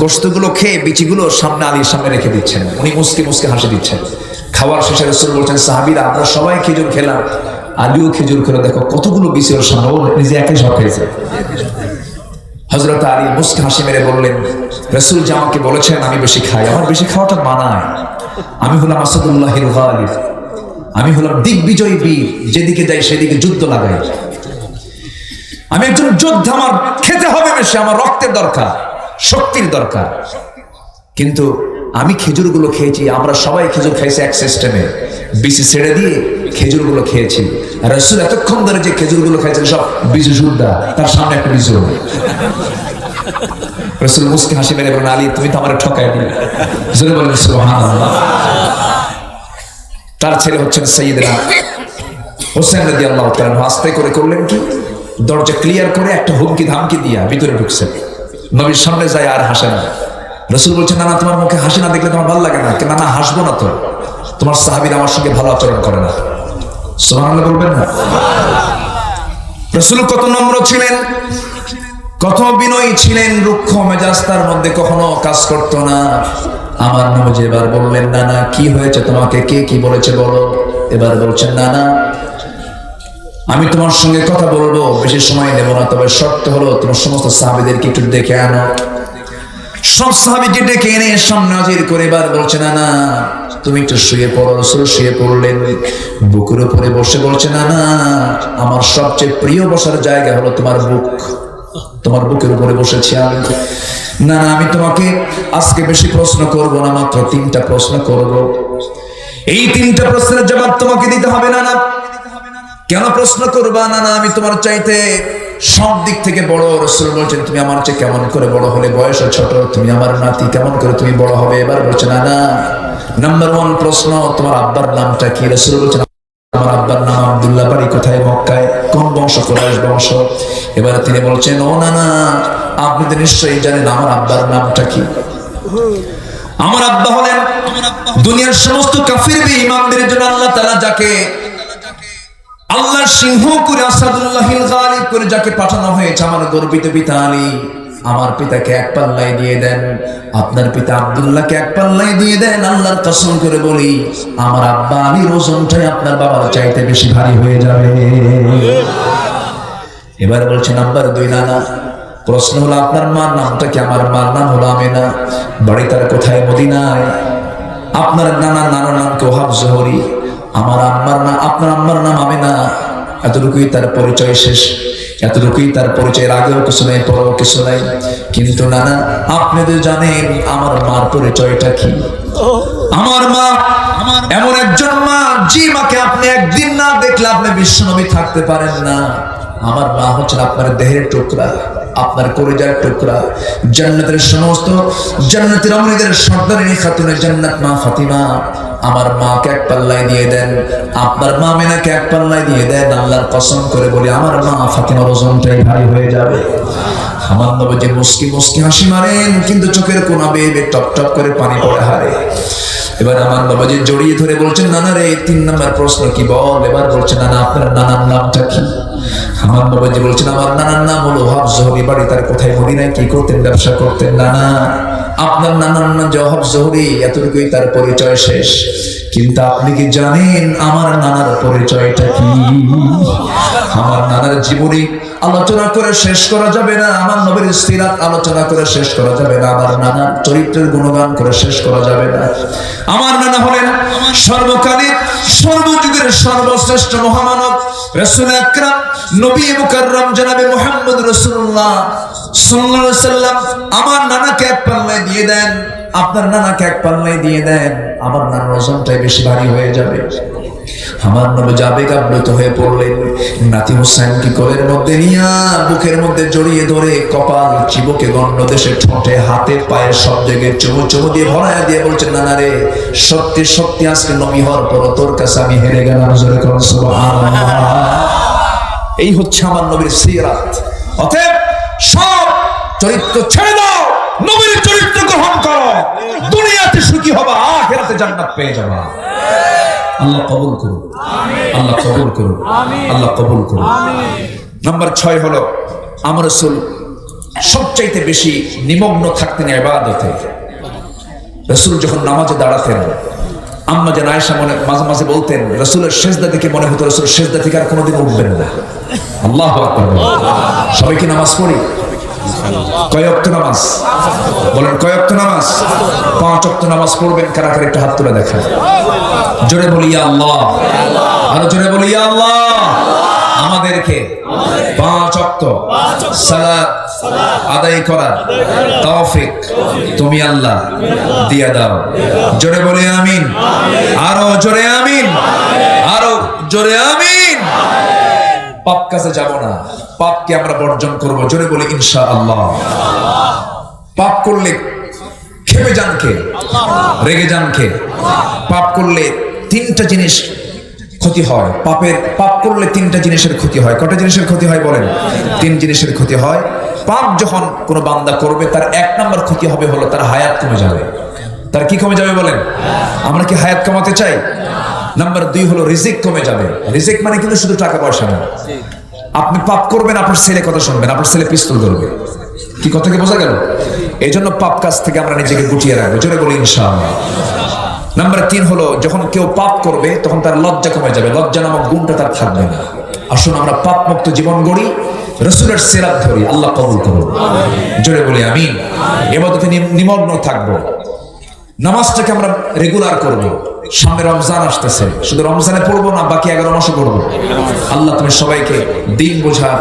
গোশতগুলো খেয়ে বিচিগুলো সামনে আলীর সামনে রেখে দিচ্ছেন। উনি মুস্কি মুস্কি হাসি দিচ্ছেন। খাওয়ার শেষে রাসূল বলছেন, সাহাবীরা আমরা সবাই খেজুর খেলাম, আলীও খেজুর খেলো, দেখো কতগুলো বিচি ওর সামনে, ও নিজে একাই সব খেয়েছে। হযরত আলী মুস্কি হাসি মেরে বললেন, রাসূল যে আমাকে বলেছেন আমি বেশি খাই, আমার বেশি খাওয়াটা মানায়। আমি হলাম আসাদুল্লাহিল গালিব, আমি হলাম দিগ্বিজয়ী বীর, যেদিকে যাই সেদিকে যুদ্ধ লাগাই। আমি একজন যোদ্ধা, আমার খেতে হবে বেশি, আমার রক্তের দরকার, শক্তির দরকার। কিন্তু আমি খেজুরগুলো খেয়েছি, আমরা সবাই খেজুর খাইছি এক সিস্টেমে, বিচি ছেড়ে দিয়ে খেজুরগুলো খেয়েছি। রাসূল এতক্ষণ ধরে যে খেজুরগুলো খাইছেন সব বিজু সুদ্ধা, তার সামনে একটা বিজু। রাসূল মুস্কি হাসি মেরে বলেন, আলী তুমি তো আমার ঠকাই দিলে। জোরে বলেন সুবহানাল্লাহ। তার ছেলে হচ্ছেন সাইয়েদনা হোসেন রাদিয়াল্লাহু তাআলা। আস্তে করে করলেন কি, দরজা ক্লিয়ার করে একটা হুমকি ধামকি দিয়া ভিতরে ঢুকছেন। নবীর সামনে যায় আর হাসে না। রাসূল বলছেন, না না তোমার মুখে হাসি না দেখলে তোমার ভালো লাগে না। না না হাসবো না তো, তোমার সাহাবীরা আমার সঙ্গে ভালো আচরণ করে না। সুবহানাল্লাহ বলবেন না? রাসূল কত নম্র ছিলেন, কত বিনয়ী ছিলেন, রুক্ষ মেজাজ তার মধ্যে কখনো কাজ করতো না। আমার নবী এবার বললেন, না না কি হয়েছে তোমাকে, কে কি বলেছে বলো। এবার বলছেন, না না আমি তোমার সঙ্গে কথা বলবো, বেশি সময় নেব না, তবে শর্ত হলো তোমার সমস্ত সাহাবীদেরকে একটু ডেকে আনো। সব সাহাবীকে ডেকে এনে সামনে হাজির করে এবার বলছে, না না তুমি একটু শুয়ে পড়ো। রাসূল শুয়ে পড়লেন, বুকের উপরে বসে বলছে, না না আমার সবচেয়ে প্রিয় বসার জায়গা হলো তোমার বুক, তোমার বুকের উপরে বসেছি আমি। না না আমি তোমাকে আজকে বেশি প্রশ্ন করব না, মাত্র 3টা প্রশ্ন করব। এই 3টা প্রশ্নের জবাব তোমাকে দিতে হবে। না না কেন প্রশ্ন করবা? না না আমি তোমার চাইতে সব দিক থেকে বড়। রাসূল বলছেন, তুমি আমার চেয়ে কেমন করে বড় হলে, বয়সে ছোট, তুমি আমার নাতি, কেমন করে তুমি বড় হবে। এবার বলছে, না না নাম্বার 1 প্রশ্ন, তোমার আব্বার নামটা কি? রাসূল বলছেন, আমার আব্বার নাম আব্দুল্লাহ, বাড়ি কোথায়? মক্কায়। কোন বংশ? কুরাইশ বংশ। এবারে তিনি বলছেন, ও না না আপনি তো নিশ্চয়ই জানেন আমার আব্বার নামটা কি। আমার আব্বা হলেন দুনিয়ার সমস্ত কাফির বেঈমানদের জন্য আল্লাহ তাআলা যাকে আল্লাহর সিংহ করে, আসাদুল্লাহিল গালিব করে যাকে পাঠানো হয়েছে, আমার গর্বিত পিতা আলী। আমার পিতাকে এক পাল্লায় দিয়ে দেন, আপনার পিতা আব্দুল্লাহকে এক পাল্লায় দিয়ে দেন। আল্লাহর কসম করে বলি, আমার আব্বা আলীর ওজনটাই আপনার বাবার চাইতে বেশি ভারী হয়ে যাবে। এবার বলছে নাম্বার 2, নানা প্রশ্ন হলো আপনার মার নামটা কি? আমার মার নাম হলো আমেনা, বাড়ি তার কোথায়? মদিনায়। আপনার নানার নাম কি? ওহাব জোহরি। আমার আম্মার নাম, আপনার আম্মার নাম আমেনা। এতটুকুই তার পরিচয় শেষ, এতটুকুই তার পরিচয়ের আগেও কিছু নাই, পরেও কিছু নাই। কিন্তু নানা আপনি তো জানেন আমার মার পরিচয়টা কি? আমার মা এমন একজন মা, যে মাকে আপনি একদিন না দেখলে আপনি বিশ্বনবী থাকতে পারেন না। আমার মা হচ্ছেন আপনার দেহের টুকরা, আপনার কলিজার টুকরা। জান্নাতের সমস্ত জান্নাতের রমণীদের সর্দারিনী খাতুনে জান্নাত মা ফাতিমা, আমার মাকে এক পাল্লায় দিয়ে দেন, আপনার মা মেনাকে এক পাল্লায় দিয়ে দেন। আল্লাহর কসম করে বলি, আমার মা ফাতিমার ওজনটাই ভারী হয়ে যাবে। আমার নবী মুস্কি মুস্কি হাসি মারেন, কিন্তু চোখের কোনা বেয়ে টপ টপ করে পানি পড়ে হারে। এবার আমার বাবাজি জড়িয়ে ধরে বলছেন, নানা রে 3 নম্বর প্রশ্ন কি বল। এবার বলছেন, নানা আপনার নানার নামটা কি? আমার বাবাজি বলছেন, আমার নানার নাম হলো ওহাব জোহরি, বাড়ি তার কোথায়, মদিনায়, কি করতেন, ব্যবসা করতেন। নানা আপনার নানার নাম যে ওহাব জোহরি, এতটুকুই তার পরিচয় শেষ। কিন্তু আপনি কি জানেন আমার নানার পরিচয়টা কি? আমার নানার জীবনী আলোচনা করে শেষ করা যাবে না, আমার নবীর সিরাত আলোচনা করে শেষ করা যাবে না, আমার নানার চরিত্রের গুণগান করে শেষ করা যাবে না। আমার নানা হলেন সর্বকালীন সর্বযুগের সর্বশ্রেষ্ঠ মহামানব রাসূল আকরাম নবী মুকাররম জনাবে মুহাম্মদ রাসূলুল্লাহ সাল্লাল্লাহু আলাইহি সাল্লাম। আমার নানাকে এক পাল্লায় দিয়ে দেন, আপনার নানাকে এক পাল্লায় দিয়ে দেন, আমার নানার ওজনটাই বেশি ভারী হয়ে যাবে। আমার নবী আবেগ আপ্লুত হয়ে পড়লেন। নাতি হুসাইনকে কোলের মধ্যে নিয়ে বুকের মধ্যে জড়িয়ে ধরে কপাল চিবুকে গণ্ডদেশে ঠোঁটে হাতে পায়ে সব জায়গায় চুমু চুমু দিয়ে ভরায়া দিয়ে বলছেন, নানা রে সত্যি সত্যি আজকে নবী হওয়ার পর তোর কাছে আমি হেরে গেলাম। জোরে করুন সুবহানাল্লাহ। এই হচ্ছে আমার নবীর সিরাত। অতএব সব চরিত্র ছেড়ে দাও, নবীর চরিত্র গ্রহণ করো, দুনিয়াতে সুখী হবা, আখিরাতে জান্নাত পেয়ে যাবা। আল্লাহ কবুল করুন, আল্লাহ কবুল করুন, আল্লাহ কবুল করুন। নাম্বার 6 হলো আমার রাসূল সবচাইতে বেশি নিমগ্ন থাকতেন ইবাদতে। রাসূল যখন নামাজে দাঁড়াতেন, আম্মা জান আয়েশা মাঝে মাঝে বলতেন, রাসূলের সিজদা থেকে মনে হতো রাসূল সিজদা থেকে আর কোনোদিন উঠবেন না। আল্লাহু আকবার। সবাই কি নামাজ পড়ি? কয় ওয়াক্ত নামাজ বলেন? কয় ওয়াক্ত নামাজ? 5 ওয়াক্ত নামাজ পড়বেন। কারা কারা একটু হাত তুলে দেখেন। জোরে বলি ইয়া আল্লাহ, আরো জোরে বলি ইয়া আল্লাহ। আমাদেরকে 5 ওয়াক্ত সালাত আদায় করার তৌফিক তুমি আল্লাহ দিয়ে দাও। জোরে বলি আমিন, আরো জোরে আমিন, আরো জোরে আমিন। পাপ কাছে যাব না, পাপকে আমরা বর্জন করব। জোরে বলি ইনশাআল্লাহ। পাপ করলে খেপে যান কে? রেগে যান কে? পাপ করলে 3টা জিনিস ক্ষতি হয়। পাপ করলে 3টা জিনিসের ক্ষতি হয়। কয়টা জিনিসের ক্ষতি হয় বলেন? 3 জিনিসের ক্ষতি হয়। পাপ যখন কোনো বান্দা করবে, তার 1 নম্বর ক্ষতি হবে হলো তার হায়াত কমে যাবে। তার কি কমে যাবে বলেন? আমরা কি হায়াত কমাতে চাই? নাম্বার 2 হলো রিজিক কমে যাবে। রিজিক মানে কিন্তু শুধু টাকা পয়সা না। আপনি পাপ করবেন, আপনার ছেলে কথা শুনবেন, আপনার ছেলে পিস্তল ধরবে। কি কথা কি বোঝা গেল? এই জন্য পাপ কাজ থেকে আমরা নিজেকে গুটিয়ে রাখবো। জোরে বলি ইনশাআল্লাহ। নাম্বার 3 হলো যখন কেউ পাপ করবে তখন তার লজ্জা কমে যাবে, লজ্জা নামক গুণটা তার থাকবে না। আসুন আমরা পাপ মুক্ত জীবন গড়ি, রাসূলের সিরাত ধরি। আল্লাহ কবুল করুন। জোরে বলি আমিন। ইবাদতে নিমগ্ন থাকবো। নামাজটাকে আমরা রেগুলার করব। সামনে রমজান আসতেছে, শুধু রমজানে পড়বো না, বাকি 11 মাসে পড়বো। আল্লাহ তুমি সবাইকে দিন বোঝার,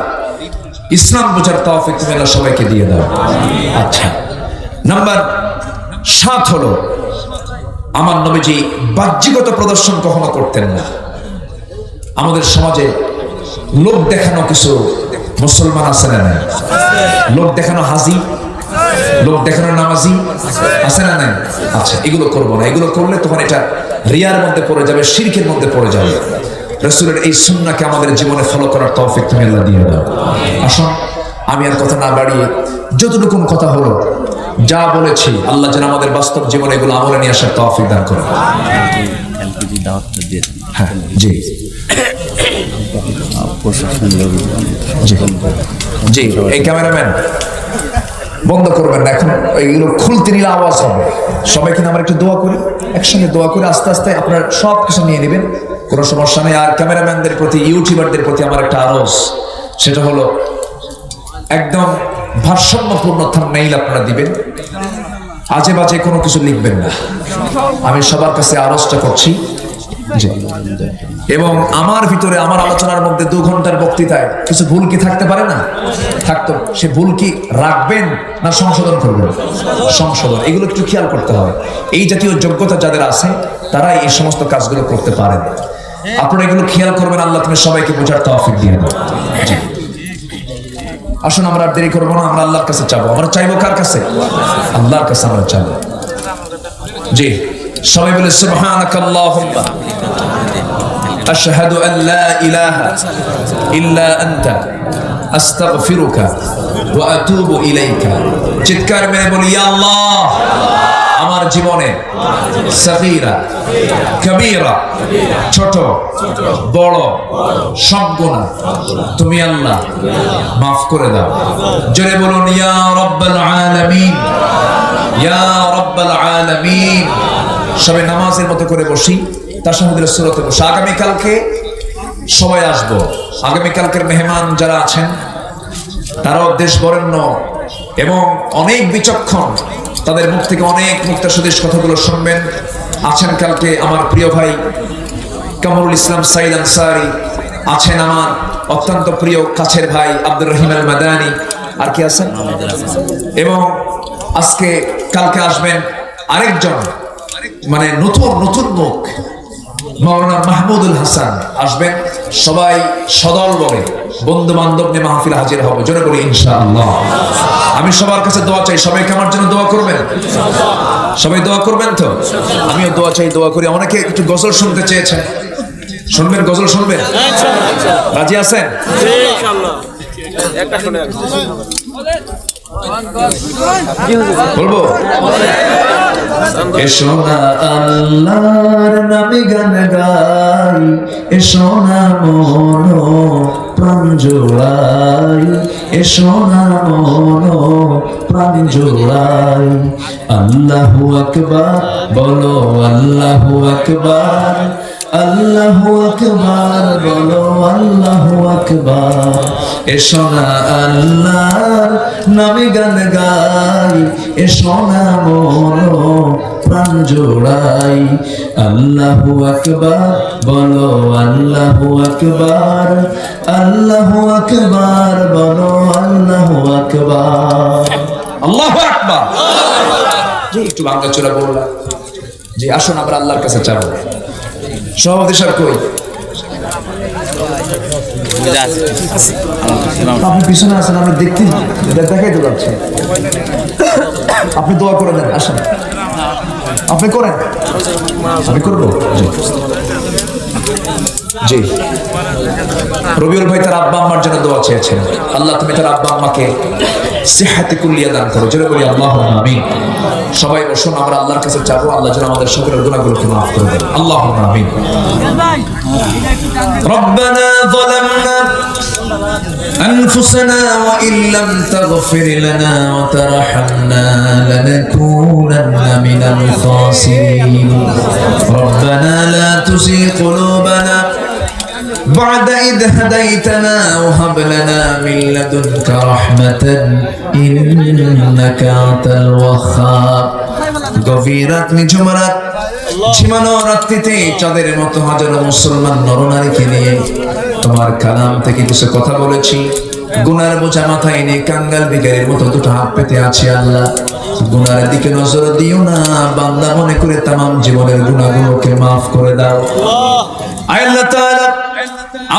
ইসলাম বোঝার তৌফিক তুমি আল্লাহ সবাইকে দিয়ে দাও। আচ্ছা, নাম্বার 7 হলো আমার নবীজি বাহ্যিকতা প্রদর্শন কখনো করতেন না। আমাদের সমাজে লোক দেখানো কিছু মুসলমান আছে না নাই? লোক দেখানো হাজি, লোক দেখানো নামাজি আছে না নাই? আচ্ছা, এগুলো করবো না। এগুলো করলে তখন এটা রিয়ার মধ্যে পড়ে যাবে, শিরকের মধ্যে পড়ে যাবে। রাসূলের এই সুন্নাহকে আমাদের জীবনে ফলো করার তৌফিক তুমি আল্লাহ দিয়ে দাও। আসুন আমি আর কথা না বাড়িয়ে যতটুকু কথা হলো, যা বলেছি, আল্লাহ যেন আমাদের বাস্তব জীবনে এগুলো আমলে নিয়ে আসার তৌফিক দান করেন। হ্যাঁ জি জি। এই ক্যামেরাম্যান বন্ধ করবেন না, এখন এইগুলো খুলতে নিলে আওয়াজ হবে। সবাই কিনা আমরা একটু দোয়া করি, একসঙ্গে দোয়া করে আস্তে আস্তে আপনার সব কিছু নিয়ে নেবেন, কোনো সমস্যা নেই। আর ক্যামেরাম্যানদের প্রতি, ইউটিউবারদের প্রতি আমার একটা আরজ, সেটা হলো একদম ভারসাম্যপূর্ণ থাম্বনেইল আপনারা দিবেন, আজে বাজে কোনো কিছু লিখবেন না। আমি সবার কাছে আরজটা করছি, এবং আমার ভিতরে আমার আলোচনার মধ্যে 2 ঘন্টার বক্তৃতায় কিছু ভুল কি থাকতে পারে না? থাকতো। সে ভুল কি রাখবেন না সংশোধন করবেন? সংশোধন। এগুলো একটু খেয়াল করতে হবে। এই জাতীয় যোগ্যতা যাদের আছে তারাই এই সমস্ত কাজগুলো করতে পারেন। আপনারা এগুলো খেয়াল করবেন। আল্লাহ তুমি সবাইকে বোঝার তৌফিক দিয়ে দেন। আসুন আমরা আর দেরি করবো না, আমরা আল্লাহর কাছে চাবো। আমরা চাইবো কার কাছে? আল্লাহর কাছে আমরা চাবো। জি, সবাই বলে সুবহানাকাল্লাহুম্মা আশহাদু আন লা ইলাহা ইল্লা আনতা আস্তাগফিরুকা ওয়া আতুবু ইলাইকা। চিৎকার মেরে বলি, ইয়া আল্লাহ, আমার জীবনে সগীরা কবীরা, ছোট বড় সব গুনাহ তুমি আল্লাহ মাফ করে দাও। জোরে বলুন, ইয়া রাব্বাল আলামিন, ইয়া রাব্বাল আলামিন। সবাই নামাজের মতো করে বসি, তাশাহুদের সূরাতে বসি। আগামীকালকে সবাই আসবো। আগামীকালকের মেহমান যারা আছেন তারাও দেশ বরেণ্য এবং অনেক বিচক্ষণ, তাদের মুখ থেকে অনেক মুক্তা সুদেশ কথাগুলো শুনবেন। আছেন কালকে আমার প্রিয় ভাই কামরুল ইসলাম সাইদ আনসারি, আছেন আমার অত্যন্ত প্রিয় কাছের ভাই আব্দুর রহিম আল মাদানী, আর কি আছেন, এবং আজকে কালকে আসবেন আরেকজন, মানে নতুন মুখ, মাওলানা মাহমুদুল হাসান আসবেন। সবাই সদল বলে বন্ধু বান্ধব নিয়ে মাহফিলে হাজির হবো। জোরে বলি ইনশাআল্লাহ। আমি সবার কাছে দোয়া চাই, সবাইকে আমার জন্য দোয়া করবেন। সবাই দোয়া করবেন তো? আমিও দোয়া চাই, দোয়া করি। অনেকে একটু গজল শুনতে চেয়েছেন, শুনবেন? গজল শুনবেন? রাজি আছেন? বলবো? এসো না আল্লাহর নামে গান গাই, এসো না মন প্রাণ জোড়াই, এসো না মন প্রাণ জোড়াই। আল্লাহু আকবার বলো, আল্লাহু আকবার, আল্লাহু আকবার বলো, আল্লাহু আকবার। এসো না আল্লাহর নামে গান গাই, এসো না মন প্রাণ জোড়াই। আল্লাহু আকবার বলো, আল্লাহু আকবার, আল্লাহু আকবার বলো, আল্লাহু আকবার। আল্লাহু আকবার। জি, একটু বাংলা চোরা বললাম। জি, আসুন আমরা আল্লাহর কাছে চাবো। সভাপতি সাহেব কই? আপনি পিছনে আছেন, আমি দেখতে দেখাই তো যাচ্ছে। আপনি দোয়া করে দেন, আসেন। আপনি করেন, আমি করবো। জি, রবিউল ভাই তার আব্বা আম্মার জন্য দোয়া চেয়েছেন। আল্লাহ তুমি তার আব্বা আম্মাকে সিহাতে কুল্লিয়া দান করো। জোরে বলি আল্লাহুম্মা আমিন। সবাই বসুন, আমরা আল্লাহর কাছে চাবো আল্লাহ যেন আমাদের সকলের গুনাহগুলোকে মাফ করে দেন। আল্লাহুম্মা আমিন। রব্বানা যালামনা আনফুসানা ওয়া ইল্লাম তাগফির লানা ওয়া তারহামনা লানাকুনান্না মিনাল খাসিরিন। রব্বানা লা তুযিগ কুলুবানা بعد إذ هديتنا وهب لنا من لدنك رحمة إنك أنت الوهاب। গভীর রাত, নিঝুম রাত, ঝিমানো রাত্রিতে চাঁদের মতো হাজারো মুসলমান নরনারীকে নিয়ে তোমার কালাম থেকে কিছু কথা বলেছি। গুনার বোঝা মাথায় নিয়ে কাঙ্গাল ভিখারির মতো দুটো হাত পেতে আছি। আল্লাহ, গুনার দিকে নজর দিও না, বান্দা মনে করে তামাম জীবনের গুনাহগুলোকে মাফ করে দাও। আল্লাহ তাআলা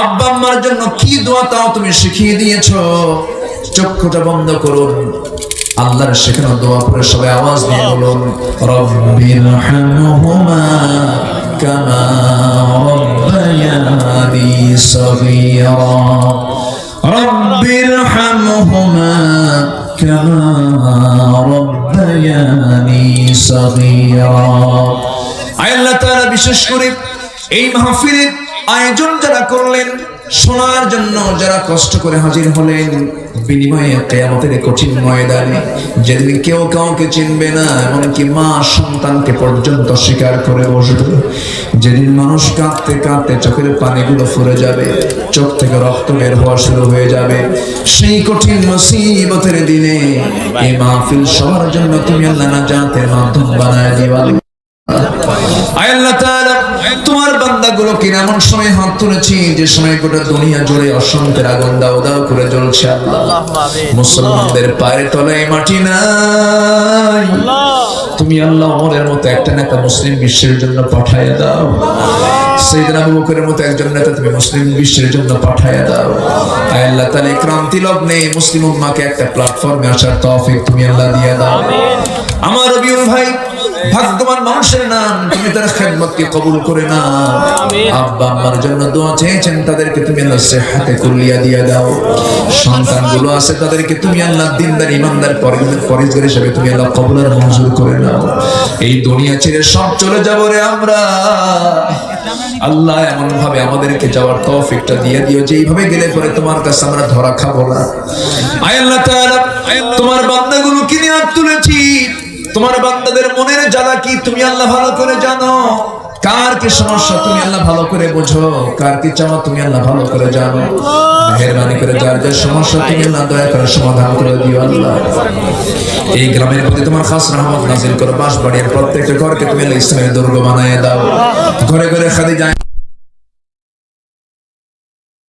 আব্বা আম্মার জন্য কি দোয়া তাও তুমি শিখিয়ে দিয়েছো। চক্ষুটা বন্ধ করুন, আল্লাহর শেখানো দোয়া পড়ে সবাই আওয়াজ দিয়ে বলুন, রব্বিরহামহুমা কামা রাব্বায়ানি সগীরা, রব্বিরহামহুমা কামা রাব্বায়ানি সগীরা। আল্লাহ তাআলা বিশেষ করে এই মাহফিলের আয়োজন যারা করলেন, শোনার জন্য যারা কষ্ট করে হাজির হলেন, বিনিময়ে কিয়ামতের কঠিন ময়দানে যেদিন কেউ কাউকে চিনবে না, এমনকি মা সন্তানকে পর্যন্ত স্বীকার করে বসবে, যেদিন মানুষ কাঁদতে কাঁদতে চোখের পানিগুলো ফুরে যাবে, চোখ থেকে রক্ত বের হওয়া শুরু হয়ে যাবে, সেই কঠিন মুসিবতের দিনে এই মাহফিল সবার জন্য তুমি আল্লাহ নাজাতের মাধ্যম বানায় দিবা। আল্লাহ তাআলা তোমার বান্দাগুলো কি এমন সময় হাত তুলেছি যে সময় গোটা দুনিয়া জুড়ে অশান্তির আগুন দাও দাও করে জ্বলছে আল্লাহ। মুসলমানদের পায়ের তলায় মাটি নাই, তুমি আল্লাহ ওমরের মতো একটা নেতা মুসলিম বিশ্বের জন্য পাঠায় দাও। সাইয়েদনা আবু বকরের মতো একজন নেতা তুমি মুসলিম বিশ্বের জন্য পাঠায় দাও। আয় আল্লাহ তাআলা ক্রান্তি লগ্নে মুসলিম উম্মাহকে একটা প্ল্যাটফর্মে আসার তৌফিক তুমি আল্লাহ দিয়ে দাও। আমার রবিউল ভাই ভাগ্যবান মানুষের নাম, তুমি তার খেদমতকে কবুল করে নাও। আব্বা আম্মার জন্য দোয়া চেয়েছেন, তাদেরকে তুমি আল্লাহ সেহাতে কুল্লিয়া দিয়ে দাও। সন্তানগুলো আছে তাদেরকে তুমি আল্লাহ দিনদার ইমানদার পরেজগার হিসেবে তুমি আল্লাহ কবুল আর মঞ্জুর করে নাও। এই দুনিয়া ছেড়ে সব চলে যাব রে আমরা, আল্লাহ এমন ভাবে আমাদেরকে যাওয়ার তৌফিকটা দিয়ে দিও যে এইভাবে গেলে পরে তোমার কাছে আমরা ধরা খাবো না। আয় আল্লাহ তাআলা তোমার বান্দাগুলো কি নিয়ে হাত তুলেছি, তোমার বান্দাদের মনের জ্বালা কি তুমি আল্লাহ ভালো করে জানো। কার কি সমস্যা তুমি আল্লাহ ভালো করে বোঝো, কার কি চাওয়া তুমি আল্লাহ ভালো করে জানো। মেহেরবানি করে যার যার সমস্যা তুমি আল্লাহ দয়া করে সমাধান করে দিও আল্লাহ। এই গ্রামের প্রতি তোমার খাস রহমত নাযিল করো, বাসবাড়ির প্রত্যেকটা ঘরকে তুমি আল্লাহ ইসলামের দুর্গ বানায় দাও। ঘরে ঘরে খাদিজা